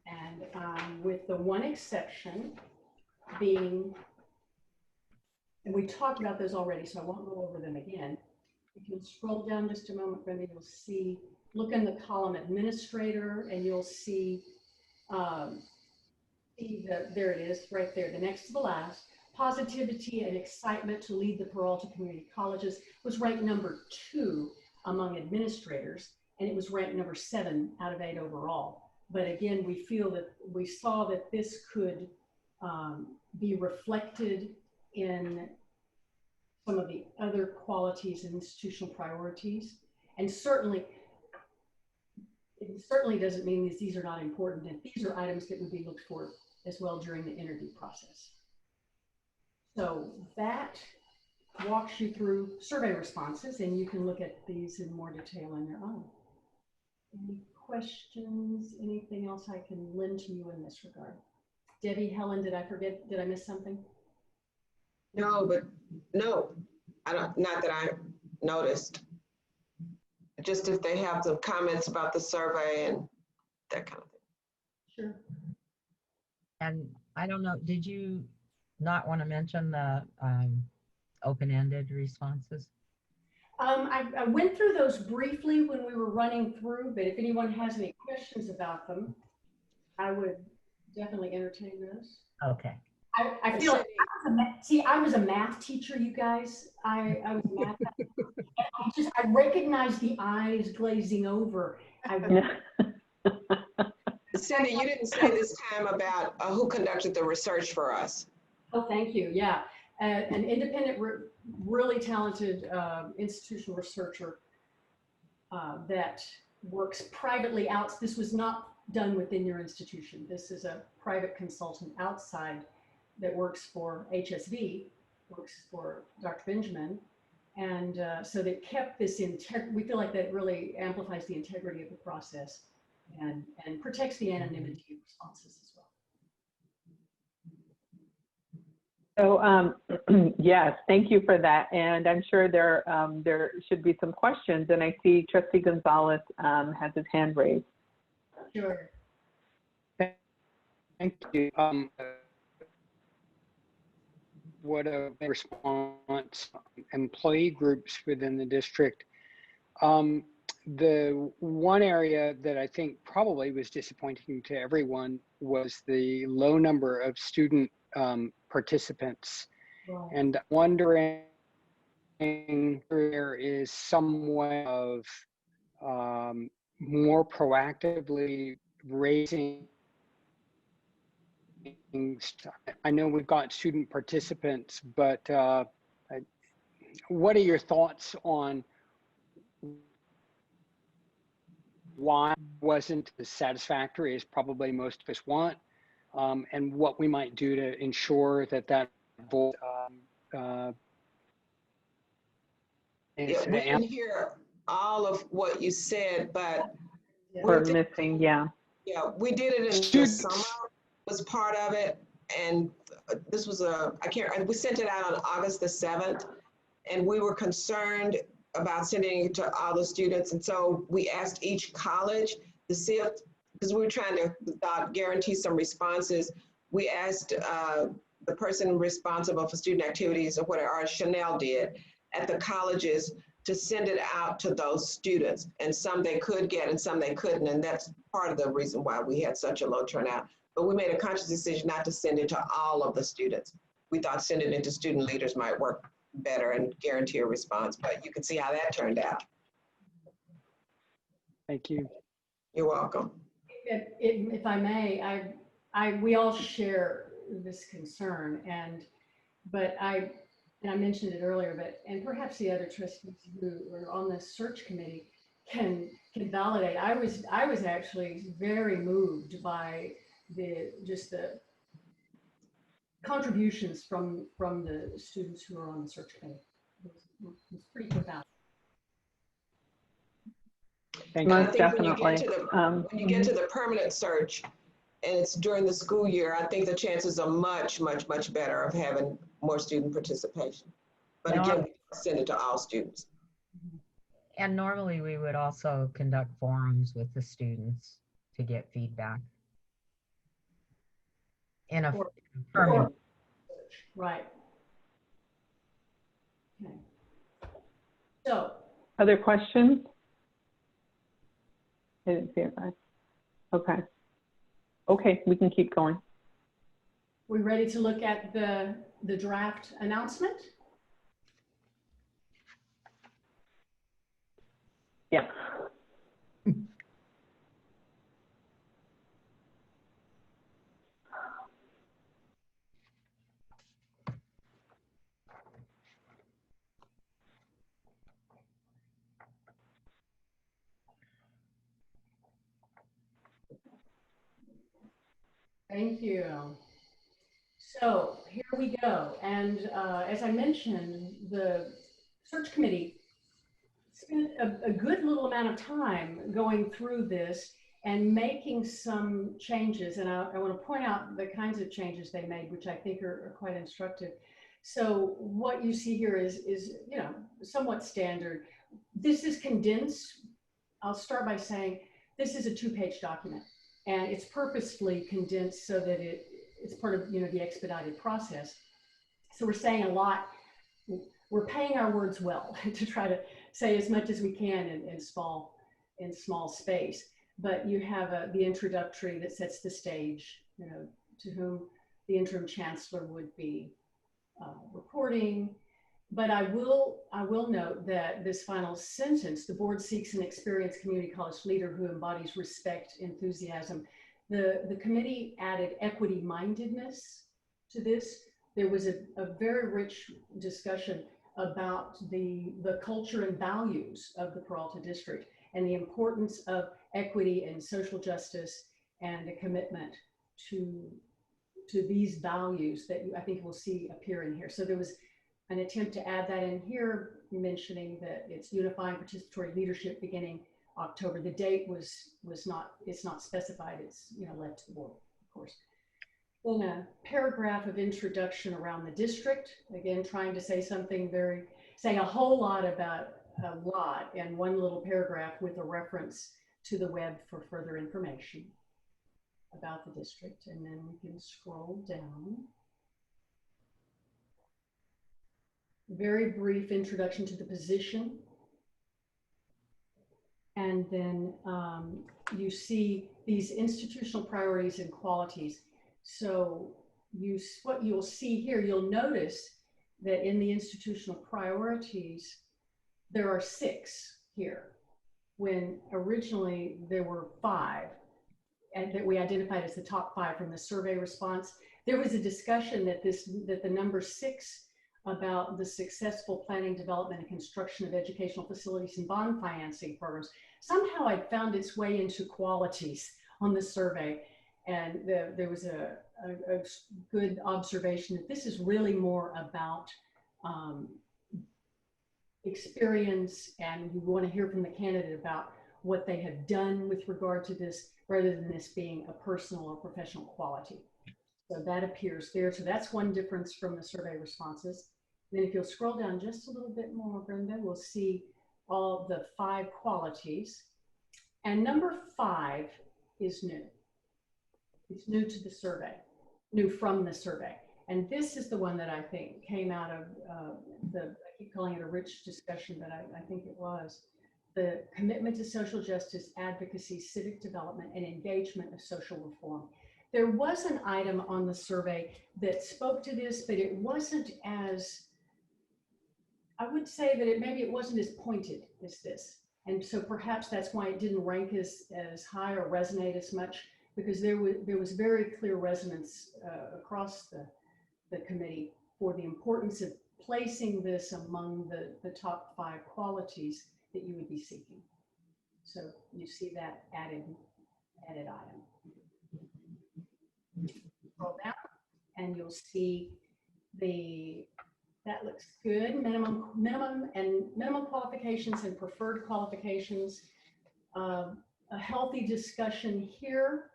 And with the one exception being, and we talked about those already, so I won't go over them again. If you'll scroll down just a moment, Brenda, you'll see, look in the column administrator, and you'll see, there it is, right there, the next to the last. Positivity and excitement to lead the Peralta Community Colleges was ranked number 2 among administrators, and it was ranked number 7 out of 8 overall. But again, we saw that this could be reflected in some of the other qualities and institutional priorities. And it certainly doesn't mean that these are not important, and these are items that would be looked for as well during the interview process. So that walks you through survey responses, and you can look at these in more detail on your own. Any questions? Anything else I can lend to you in this regard? Debbie, Helen, did I miss something? No, not that I noticed. Just if they have some comments about the survey and that kind of thing. Sure. And I don't know, did you not want to mention the open-ended responses? I went through those briefly when we were running through, but if anyone has any questions about them, I would definitely entertain those. Okay. I feel like I was a math teacher, you guys. I was a math teacher. I recognized the eyes glazing over. Cindy, you didn't say this time about who conducted the research for us. Oh, thank you. Yeah, an independent, really talented institutional researcher that works privately out. This was not done within your institution. This is a private consultant outside that works for HSV, works for Dr. Benjamin. And so they kept this we feel like that really amplifies the integrity of the process and protects the anonymity of responses as well. So yes, thank you for that. And I'm sure there should be some questions. And I see Trustee Gonzalez has his hand raised. Sure. Thank you. What a response. Employee groups within the district. The one area that I think probably was disappointing to everyone was the low number of student participants. Right. And wondering if there is some way of more proactively raising. I know we've got student participants, but what are your thoughts on why it wasn't as satisfactory as probably most of us want, and what we might do to ensure that that vote Yeah, we didn't hear all of what you said, but We're missing, yeah. yeah, we did it in the summer, was part of it, and this was we sent it out on August the 7th, and we were concerned about sending it to all the students, and so we asked each college to see if, because we were trying to guarantee some responses, we asked the person responsible for student activities, or whatever, or Chanel did, at the colleges to send it out to those students, and some they could get and some they couldn't, and that's part of the reason why we had such a low turnout. But we made a conscious decision not to send it to all of the students. We thought sending it to student leaders might work better and guarantee a response, but you can see how that turned out. Thank you. You're welcome. If I may, we all share this concern, but I mentioned it earlier, and perhaps the other trustees who are on this search committee can validate. I was actually very moved by the contributions from the students who are on the search committee. It was pretty profound. Thank you. you. I think Definitely. when you get to the permanent search and it's during the school year, I think the chances are much, much, much better of having more student participation. But again, we send it to all students. And normally we would also conduct forums with the students to get feedback. In a permanent. Right. Okay. So. Other questions? I didn't see it, right? Okay. Okay, we can keep going. We ready to look at the draft announcement? Yeah. Thank you. So here we go. And as I mentioned, the search committee spent a good little amount of time going through this and making some changes. And I want to point out the kinds of changes they made, which I think are quite instructive. So what you see here is somewhat standard. This is condensed. I'll start by saying this is a 2-page document, and it's purposefully condensed so that it's part of the expedited process. So we're saying a lot. We're paying our words well to try to say as much as we can in small space. But you have the introductory that sets the stage, to whom the interim chancellor would be reporting. But I will note that this final sentence, the board seeks an experienced community college leader who embodies respect, enthusiasm. The committee added equity mindedness to this. There was a very rich discussion about the culture and values of the Peralta district and the importance of equity and social justice and a commitment to these values that I think we'll see appear in here. So there was an attempt to add that in here, mentioning that it's unifying participatory leadership beginning October. The date it's not specified. It's left to the board, of course. Then a paragraph of introduction around the district, again, trying to say something saying a whole lot about a lot in one little paragraph with a reference to the web for further information about the district. And then we can scroll down. Very brief introduction to the position. And then you see these institutional priorities and qualities. So what you'll see here, you'll notice that in the institutional priorities, there are 6 here, when originally there were 5, and that we identified as the top 5 from the survey response. There was a discussion that the number 6 about the successful planning, development, and construction of educational facilities and bond financing programs somehow had found its way into qualities on the survey. And there was a good observation that this is really more about experience, and you want to hear from the candidate about what they have done with regard to this, rather than this being a personal or professional quality. So that appears there. So that's one difference from the survey responses. And then if you'll scroll down just a little bit more, Brenda, we'll see all the 5 qualities. And number 5 is new. It's new to the survey, new from the survey. And this is the one that I think came out of I keep calling it a rich discussion, but I think it was. The commitment to social justice, advocacy, civic development, and engagement of social reform. There was an item on the survey that spoke to this, but it wasn't as, I would say that maybe it wasn't as pointed as this. And so perhaps that's why it didn't rank as high or resonate as much, because there was very clear resonance across the committee for the importance of placing this among the top 5 qualities that you would be seeking. So you see that added item. Scroll down and you'll see that looks good. Minimum qualifications and preferred qualifications. A healthy discussion here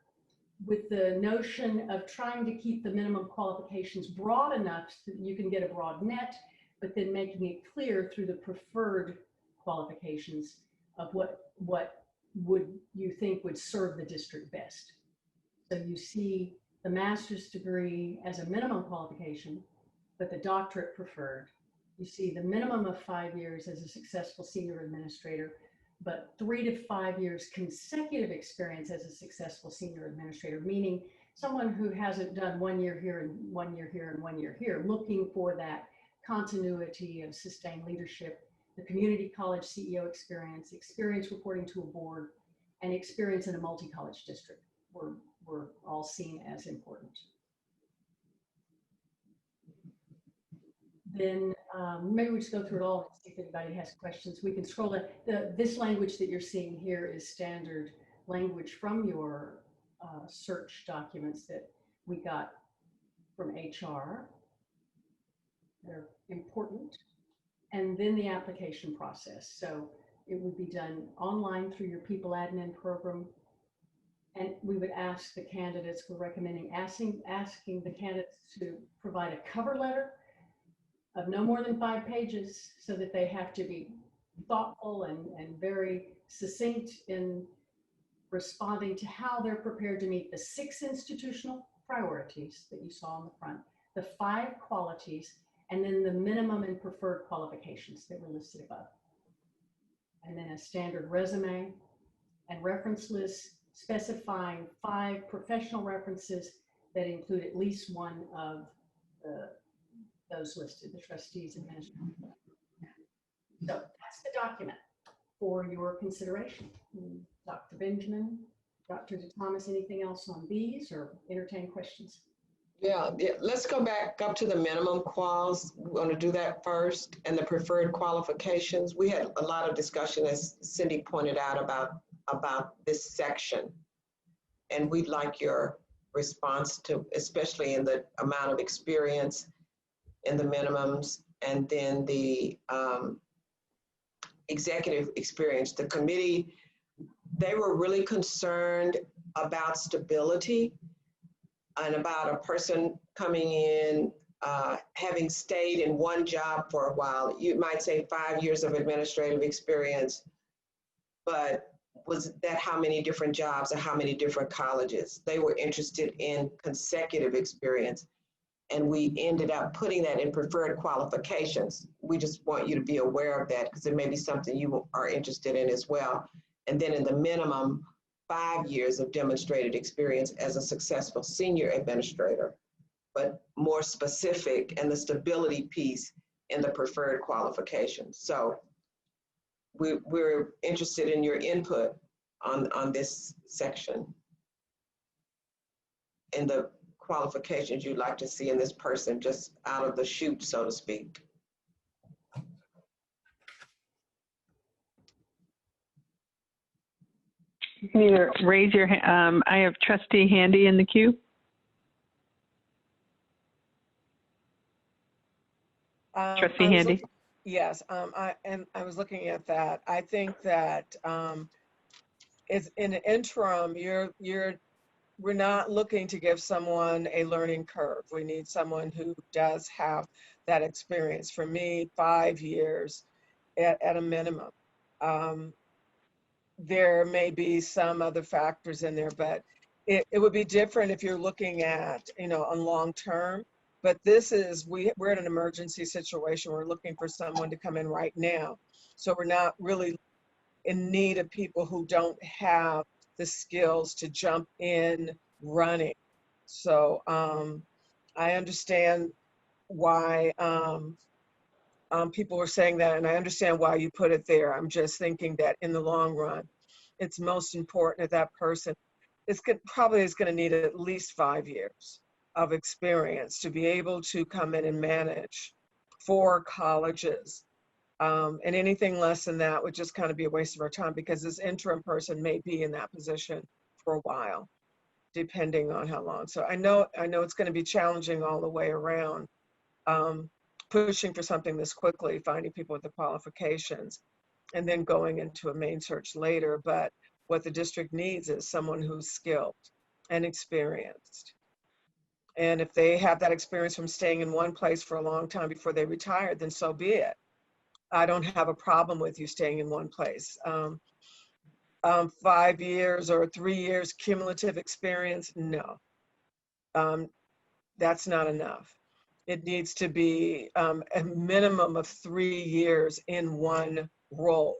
with the notion of trying to keep the minimum qualifications broad enough so that you can get a broad net, but then making it clear through the preferred qualifications of what would you think would serve the district best. So you see the master's degree as a minimum qualification, but the doctorate preferred. You see the minimum of 5 years as a successful senior administrator, but 3 to 5 years consecutive experience as a successful senior administrator, meaning someone who hasn't done 1 year here and 1 year here and 1 year here, looking for that continuity of sustained leadership, the community college CEO experience, experience reporting to a board, and experience in a multi-college district were all seen as important. Then maybe we just go through it all and see if anybody has questions. We can scroll it. This language that you're seeing here is standard language from your search documents that we got from HR. They're important. And then the application process. So it would be done online through your people admin program. And we would ask the candidates, we're recommending asking the candidates to provide a cover letter of no more than 5 pages, so that they have to be thoughtful and very succinct in responding to how they're prepared to meet the 6 institutional priorities that you saw on the front, the 5 qualities, and then the minimum and preferred qualifications that were listed above. And then a standard resume and reference list specifying 5 professional references that include at least one of those listed, the trustees, administrators. So that's the document for your consideration. Dr. Benjamin, Dr. Thomas, anything else on these or entertain questions? Yeah, let's go back up to the minimum quals. We want to do that first, and the preferred qualifications. We had a lot of discussion, as Cindy pointed out, about this section. And we'd like your response to, especially in the amount of experience in the minimums, and then the executive experience. The committee, they were really concerned about stability. and about a person coming in, having stayed in one job for a while. You might say 5 years of administrative experience, but was that how many different jobs or how many different colleges? They were interested in consecutive experience. And we ended up putting that in preferred qualifications. We just want you to be aware of that because it may be something you are interested in as well. And then in the minimum, 5 years of demonstrated experience as a successful senior administrator, but more specific and the stability piece in the preferred qualifications. So we're interested in your input on this section and the qualifications you'd like to see in this person just out of the chute, so to speak. You can either raise your hand. I have Trustee Handy in the queue. Trustee Handy. Yes, I was looking at that. I think that it's in an interim. We're not looking to give someone a learning curve. We need someone who does have that experience. For me, 5 years at a minimum. There may be some other factors in there, but it would be different if you're looking at, on long term. But this is, we're in an emergency situation. We're looking for someone to come in right now. So we're not really in need of people who don't have the skills to jump in running. So I understand why people were saying that, and I understand why you put it there. I'm just thinking that in the long run, it's most important that person probably is going to need at least 5 years of experience to be able to come in and manage 4 colleges. And anything less than that would just kind of be a waste of our time because this interim person may be in that position for a while, depending on how long. So I know it's going to be challenging all the way around, pushing for something this quickly, finding people with the qualifications, and then going into a main search later. But what the district needs is someone who's skilled and experienced. And if they have that experience from staying in one place for a long time before they retire, then so be it. I don't have a problem with you staying in one place. 5 years or 3 years cumulative experience, no. That's not enough. It needs to be a minimum of 3 years in one role.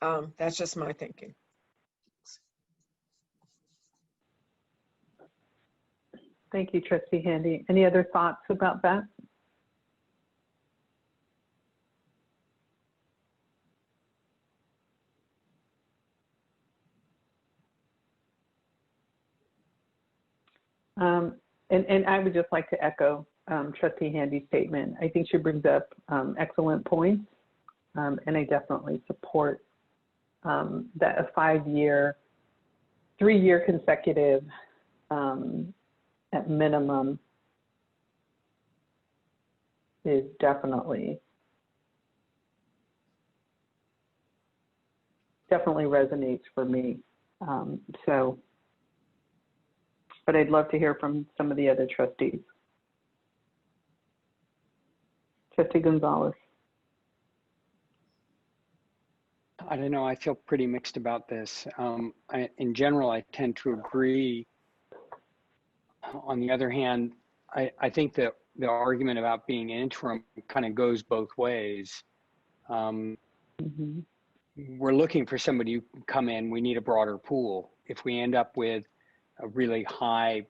That's just my thinking. Thank you, Trustee Handy. Any other thoughts about that? And I would just like to echo Trustee Handy's statement. I think she brings up excellent points, and I definitely support that a 5-year, 3-year consecutive at minimum is definitely resonates for me. But I'd love to hear from some of the other trustees. Trustee Gonzalez. I don't know, I feel pretty mixed about this. In general, I tend to agree. On the other hand, I think that the argument about being interim kind of goes both ways. We're looking for somebody who can come in, we need a broader pool. If we end up with a really high,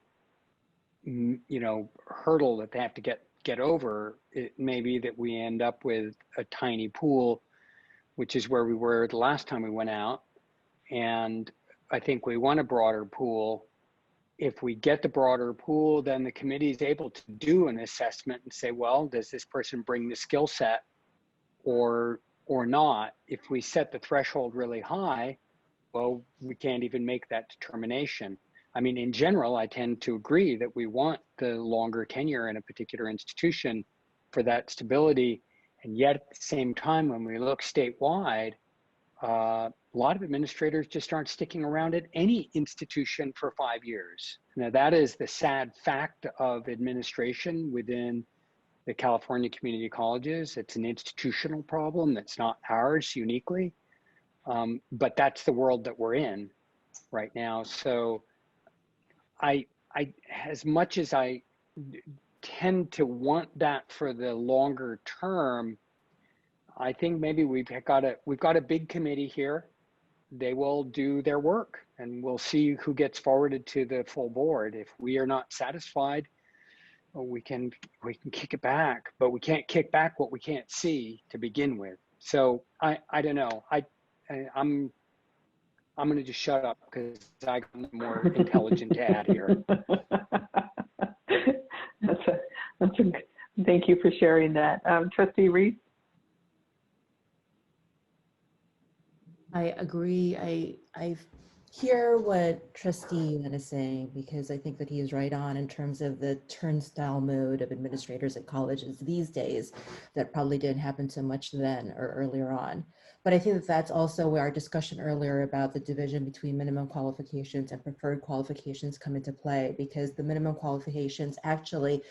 hurdle that they have to get over, it may be that we end up with a tiny pool, which is where we were the last time we went out. And I think we want a broader pool. If we get the broader pool, then the committee is able to do an assessment and say, well, does this person bring the skill set or not? If we set the threshold really high, well, we can't even make that determination. I mean, in general, I tend to agree that we want the longer tenure in a particular institution for that stability. And yet at the same time, when we look statewide, a lot of administrators just aren't sticking around at any institution for 5 years. Now, that is the sad fact of administration within the California community colleges. It's an institutional problem that's not ours uniquely, but that's the world that we're in right now. So I as much as I tend to want that for the longer term, I think maybe we've got a big committee here. They will do their work and we'll see who gets forwarded to the full board. If we are not satisfied, we can kick it back, but we can't kick back what we can't see to begin with. So I don't know. I'm going to just shut up because I got more intelligent to add here. Thank you for sharing that. Trustee Reese? I agree. I hear what Trustee Yuen is saying, because I think that he is right on in terms of the turnstile mode of administrators at colleges these days that probably didn't happen so much then or earlier on. But I think that that's also where our discussion earlier about the division between minimum qualifications and preferred qualifications come into play, because the minimum qualifications actually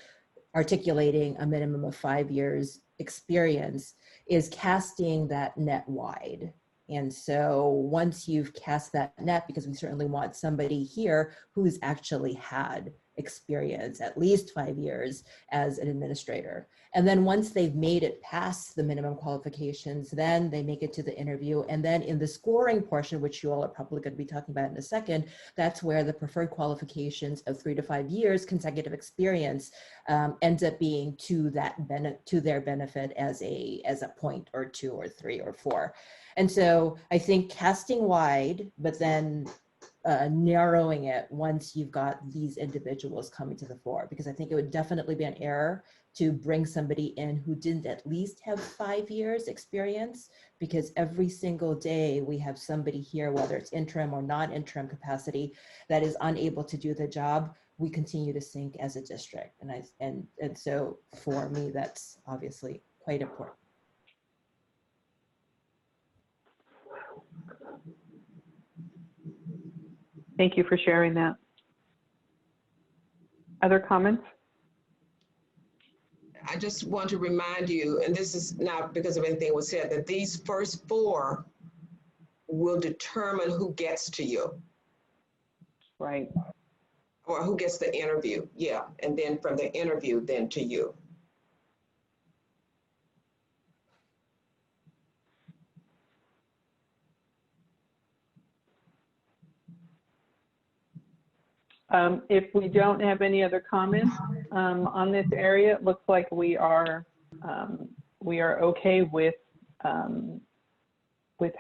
articulating a minimum of 5 years experience is casting that net wide. And so once you've cast that net, because we certainly want somebody here who's actually had experience, at least 5 years as an administrator. And then once they've made it past the minimum qualifications, then they make it to the interview. And then in the scoring portion, which you all are probably going to be talking about in a second, that's where the preferred qualifications of 3 to 5 years consecutive experience ends up being to their benefit as a point or 2 or 3 or 4. And so I think casting wide, but then narrowing it once you've got these individuals coming to the fore, because I think it would definitely be an error to bring somebody in who didn't at least have 5 years experience, because every single day we have somebody here, whether it's interim or non-interim capacity, that is unable to do the job. We continue to sink as a district. And so for me, that's obviously quite important. Thank you for sharing that. Other comments? I just want to remind you, and this is not because of anything was said, that these first 4 will determine who gets to you. Right. Or who gets the interview, yeah. And then from the interview, then to you. If we don't have any other comments on this area, it looks like we are okay with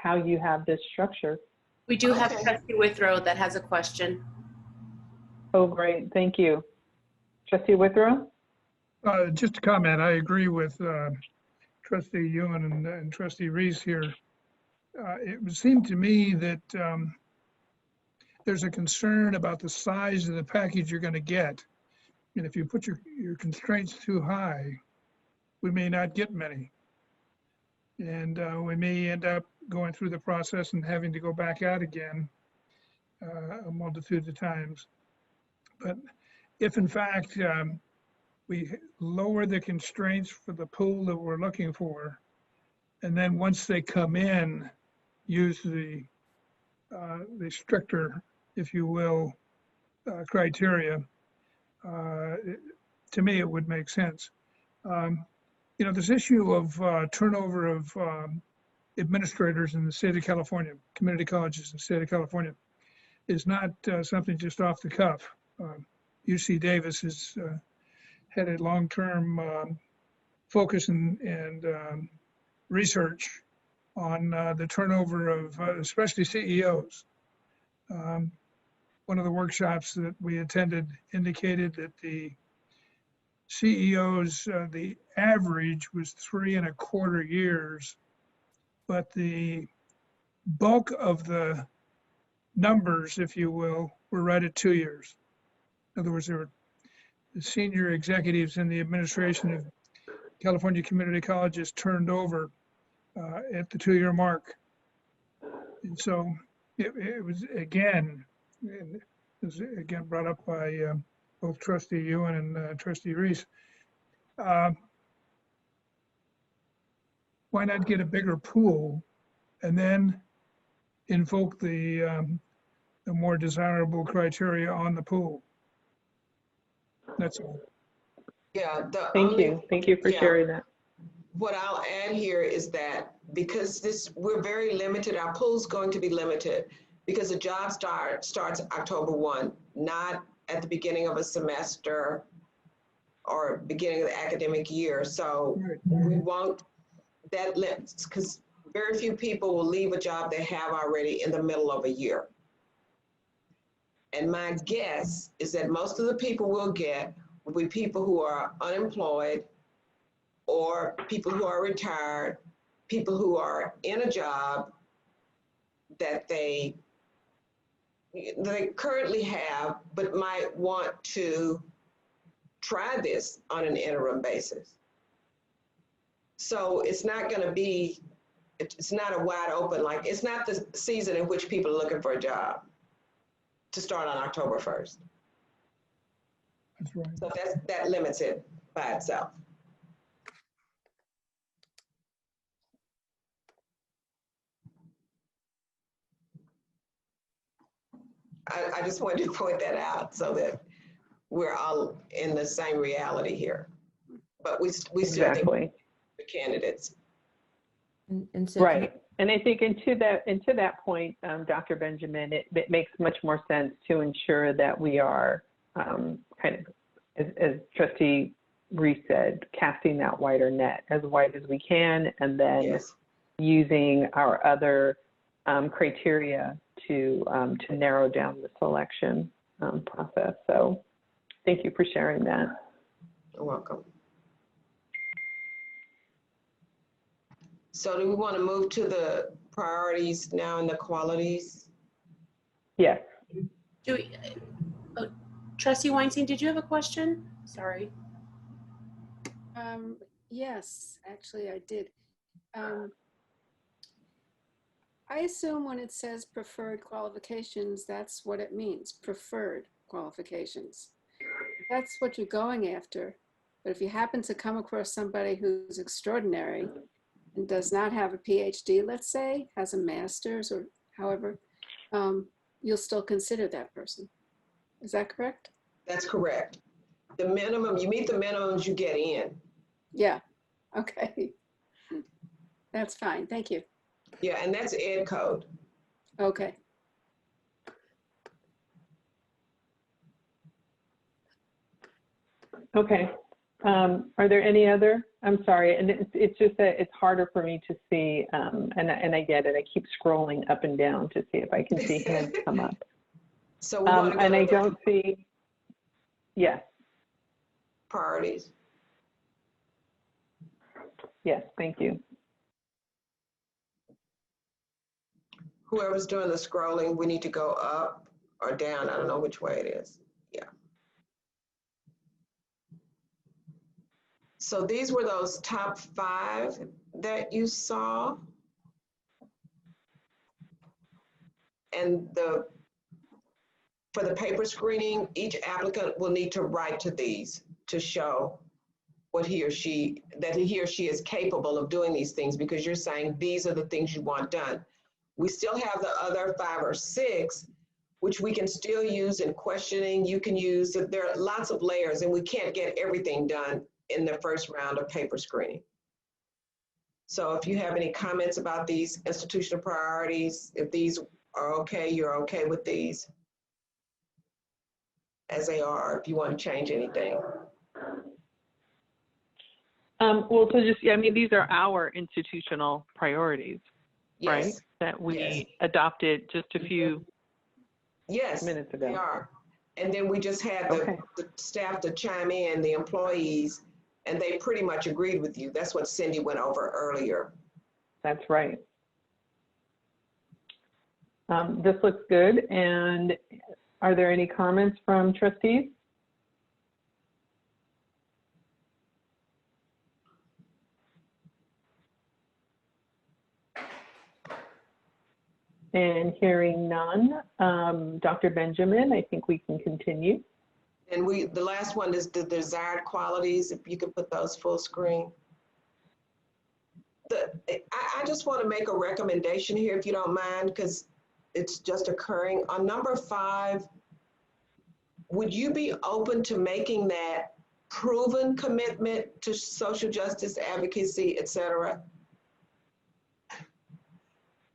how you have this structure. We do have Trustee Withrow that has a question. Oh, great. Thank you. Trustee Withrow? Just a comment. I agree with Trustee Yuen and Trustee Reese here. It would seem to me that there's a concern about the size of the package you're going to get. And if you put your constraints too high, we may not get many. And we may end up going through the process and having to go back out again a multitude of times. But if in fact we lower the constraints for the pool that we're looking for, and then once they come in, use the stricter, if you will, criteria, to me, it would make sense. You know, this issue of turnover of administrators in the state of California, community colleges in the state of California, is not something just off the cuff. UC Davis has had a long-term focus and research on the turnover of especially CEOs. One of the workshops that we attended indicated that the CEOs, the average was 3.25 years, but the bulk of the numbers, if you will, were right at 2 years. In other words, there were the senior executives in the administration of California community colleges turned over at the 2-year mark. And so it was again, and it was again brought up by both Trustee Yuen and Trustee Reese. Why not get a bigger pool and then invoke the more desirable criteria on the pool? That's all. Yeah. Thank you. Thank you for sharing that. What I'll add here is that because we're very limited, our pool's going to be limited because the job starts October 1, not at the beginning of a semester or beginning of the academic year. So we won't, that limits, because very few people will leave a job they have already in the middle of a year. And my guess is that most of the people we'll get will be people who are unemployed or people who are retired, people who are in a job that they currently have, but might want to try this on an interim basis. So it's not going to be, it's not a wide open, like it's not the season in which people are looking for a job to start on October 1st. That's right. So that limits it by itself. I just wanted to point that out so that we're all in the same reality here. But we still Exactly. think the candidates. And so Right. And I think into that point, Dr. Benjamin, it makes much more sense to ensure that we are kind of, as Trustee Reese said, casting that wider net, as wide as we can, and then using our other criteria to narrow down the selection process. So thank you for sharing that. You're welcome. So do we want to move to the priorities now and the qualities? Yes. Trustee Weinstein, did you have a question? Sorry. Yes, actually I did. I assume when it says preferred qualifications, that's what it means, preferred qualifications. That's what you're going after. But if you happen to come across somebody who's extraordinary and does not have a PhD, let's say, has a master's or however, you'll still consider that person. Is that correct? That's correct. The minimum, you meet the minimums, you get in. Yeah, okay. That's fine, thank you. Yeah, and that's ed code. Okay. Okay. Are there any other? I'm sorry, and it's just that it's harder for me to see, and I get it. I keep scrolling up and down to see if I can see hands come up. So we want to go and to I don't see. Yes. Priorities. Yes. Thank you. Whoever's doing the scrolling, we need to go up or down. I don't know which way it is. Yeah. So these were those top 5 that you saw. And for the paper screening, each applicant will need to write to these to show what he or she is capable of doing these things, because you're saying these are the things you want done. We still have the other 5 or 6, which we can still use in questioning. You can use, there are lots of layers, and we can't get everything done in the first round of paper screening. So if you have any comments about these institutional priorities, if these are okay, you're okay with these as they are, if you want to change anything. Well, so just, I mean, these are our institutional priorities, right? Yes. That we adopted just a few minutes ago. They are. And then we just had the staff to chime in, the employees, and they pretty much agreed with you. That's what Cindy went over earlier. That's right. This looks good. And are there any comments from trustees? And hearing none, Dr. Benjamin, I think we can continue. And the last one is the desired qualities, if you could put those full screen. I just want to make a recommendation here, if you don't mind, because it's just occurring. On number 5, would you be open to making that proven commitment to social justice, advocacy, et cetera?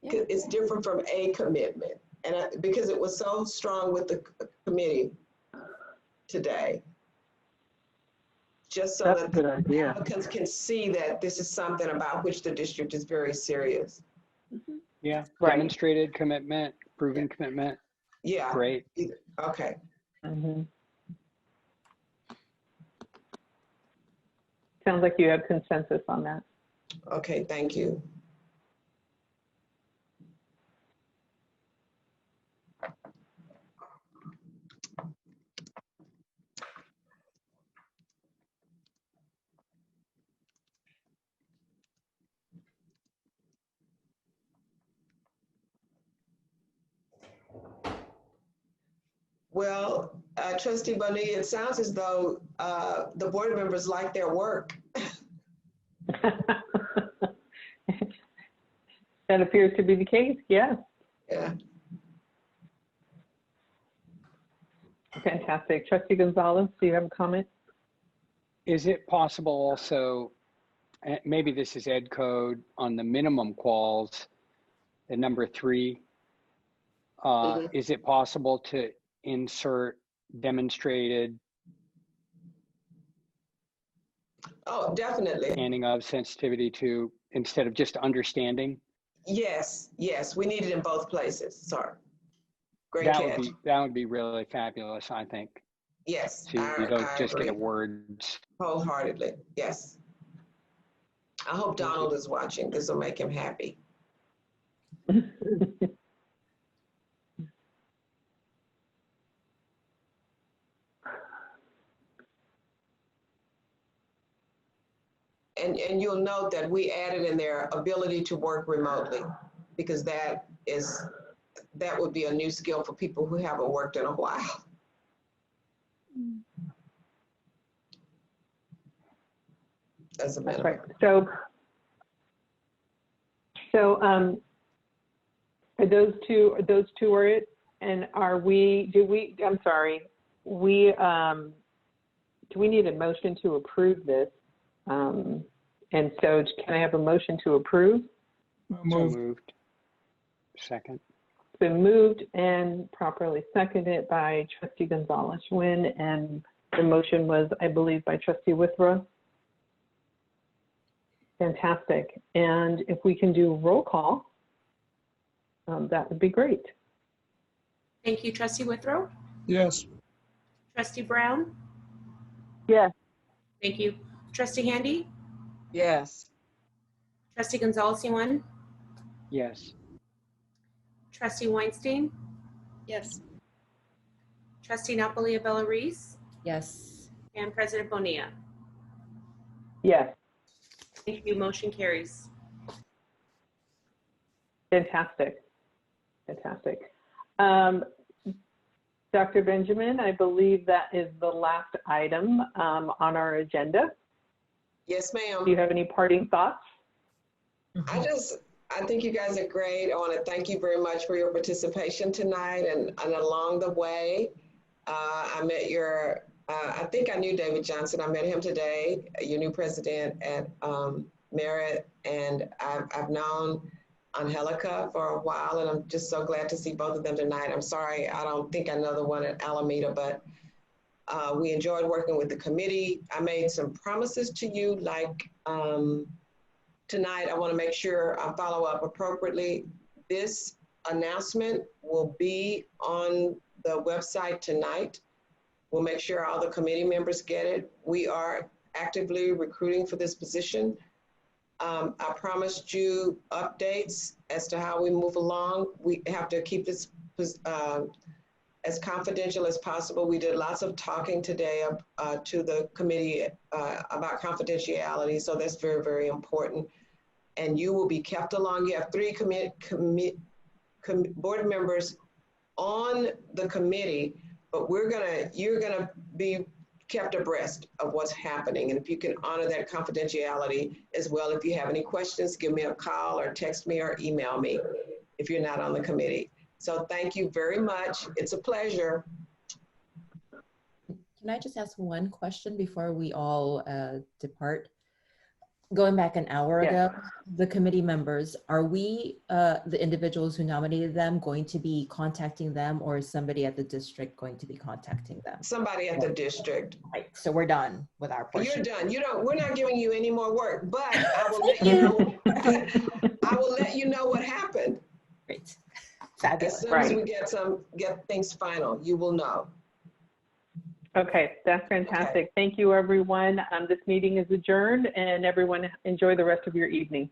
Yeah. It's different from a commitment, and because it was so strong with the committee today. Just so That's that a good the idea. applicants can see that this is something about which the district is very serious. Mhm. Yeah, Right. demonstrated commitment, proven commitment. Yeah. Great. Okay. Mhm. Sounds like you have consensus on that. Okay, thank you. Well, Trustee Bonilla, it sounds as though the board members like their work. That appears to be the case, yes. Yeah. Fantastic. Trustee Gonzalez, do you have a comment? Is it possible also, maybe this is ed code, on the minimum quals, the number 3, is it possible to insert demonstrated Oh, definitely. understanding of sensitivity to, instead of just understanding? Yes, yes, we need it in both places. Sorry. Great That catch. would be really fabulous, I think. Yes, So you don't I just agree. get words. Wholeheartedly, yes. I hope Donald is watching. This will make him happy. And you'll note that we added in there ability to work remotely, because that would be a new skill for people who haven't worked in a while. As a That's minimum. right. So are those two are it? And are we, I'm sorry, do we need a motion to approve this? And so can I have a motion to approve? So moved. Second. It's been moved and properly seconded by Trustee Gonzalez Yuen, and the motion was, I believe, by Trustee Withrow. Fantastic. And if we can do roll call, that would be great. Thank you, Trustee Withrow. Yes. Trustee Brown. Yes. Thank you. Trustee Handy. Yes. Trustee Gonzalez Yuen. Yes. Trustee Weinstein. Yes. Trustee Napolia Bella-Reese. Yes. And President Bonilla. Yes. Thank you. Motion carries. Fantastic. Fantastic. Dr. Benjamin, I believe that is the last item on our agenda. Yes, ma'am. Do you have any parting thoughts? I think you guys are great. I want to thank you very much for your participation tonight, and along the way, I met I think I knew David Johnson. I met him today, your new president at Merritt, and I've known Angelica for a while, and I'm just so glad to see both of them tonight. I'm sorry, I don't think I know the one at Alameda, but we enjoyed working with the committee. I made some promises to you, like tonight, I want to make sure I follow up appropriately. This announcement will be on the website tonight. We'll make sure all the committee members get it. We are actively recruiting for this position. I promised you updates as to how we move along. We have to keep this as confidential as possible. We did lots of talking today to the committee about confidentiality, so that's very, very important. And you will be kept along. You have 3 board members on the committee, but you're gonna be kept abreast of what's happening. And if you can honor that confidentiality as well, if you have any questions, give me a call or text me or email me if you're not on the committee. So thank you very much. It's a pleasure. Can I just ask one question before we all depart? Going back an hour ago, the committee members, are we, the individuals who nominated them, going to be contacting them, or is somebody at the district going to be contacting them? Somebody at the district. Right, so we're done with our portion. You're done. We're not giving you any more work, but I will let you know. I will let you know what happened. Great. Fabulous. As soon as we get things final, you will know. Okay, that's fantastic. Thank you, everyone. This meeting is adjourned, and everyone enjoy the rest of your evening.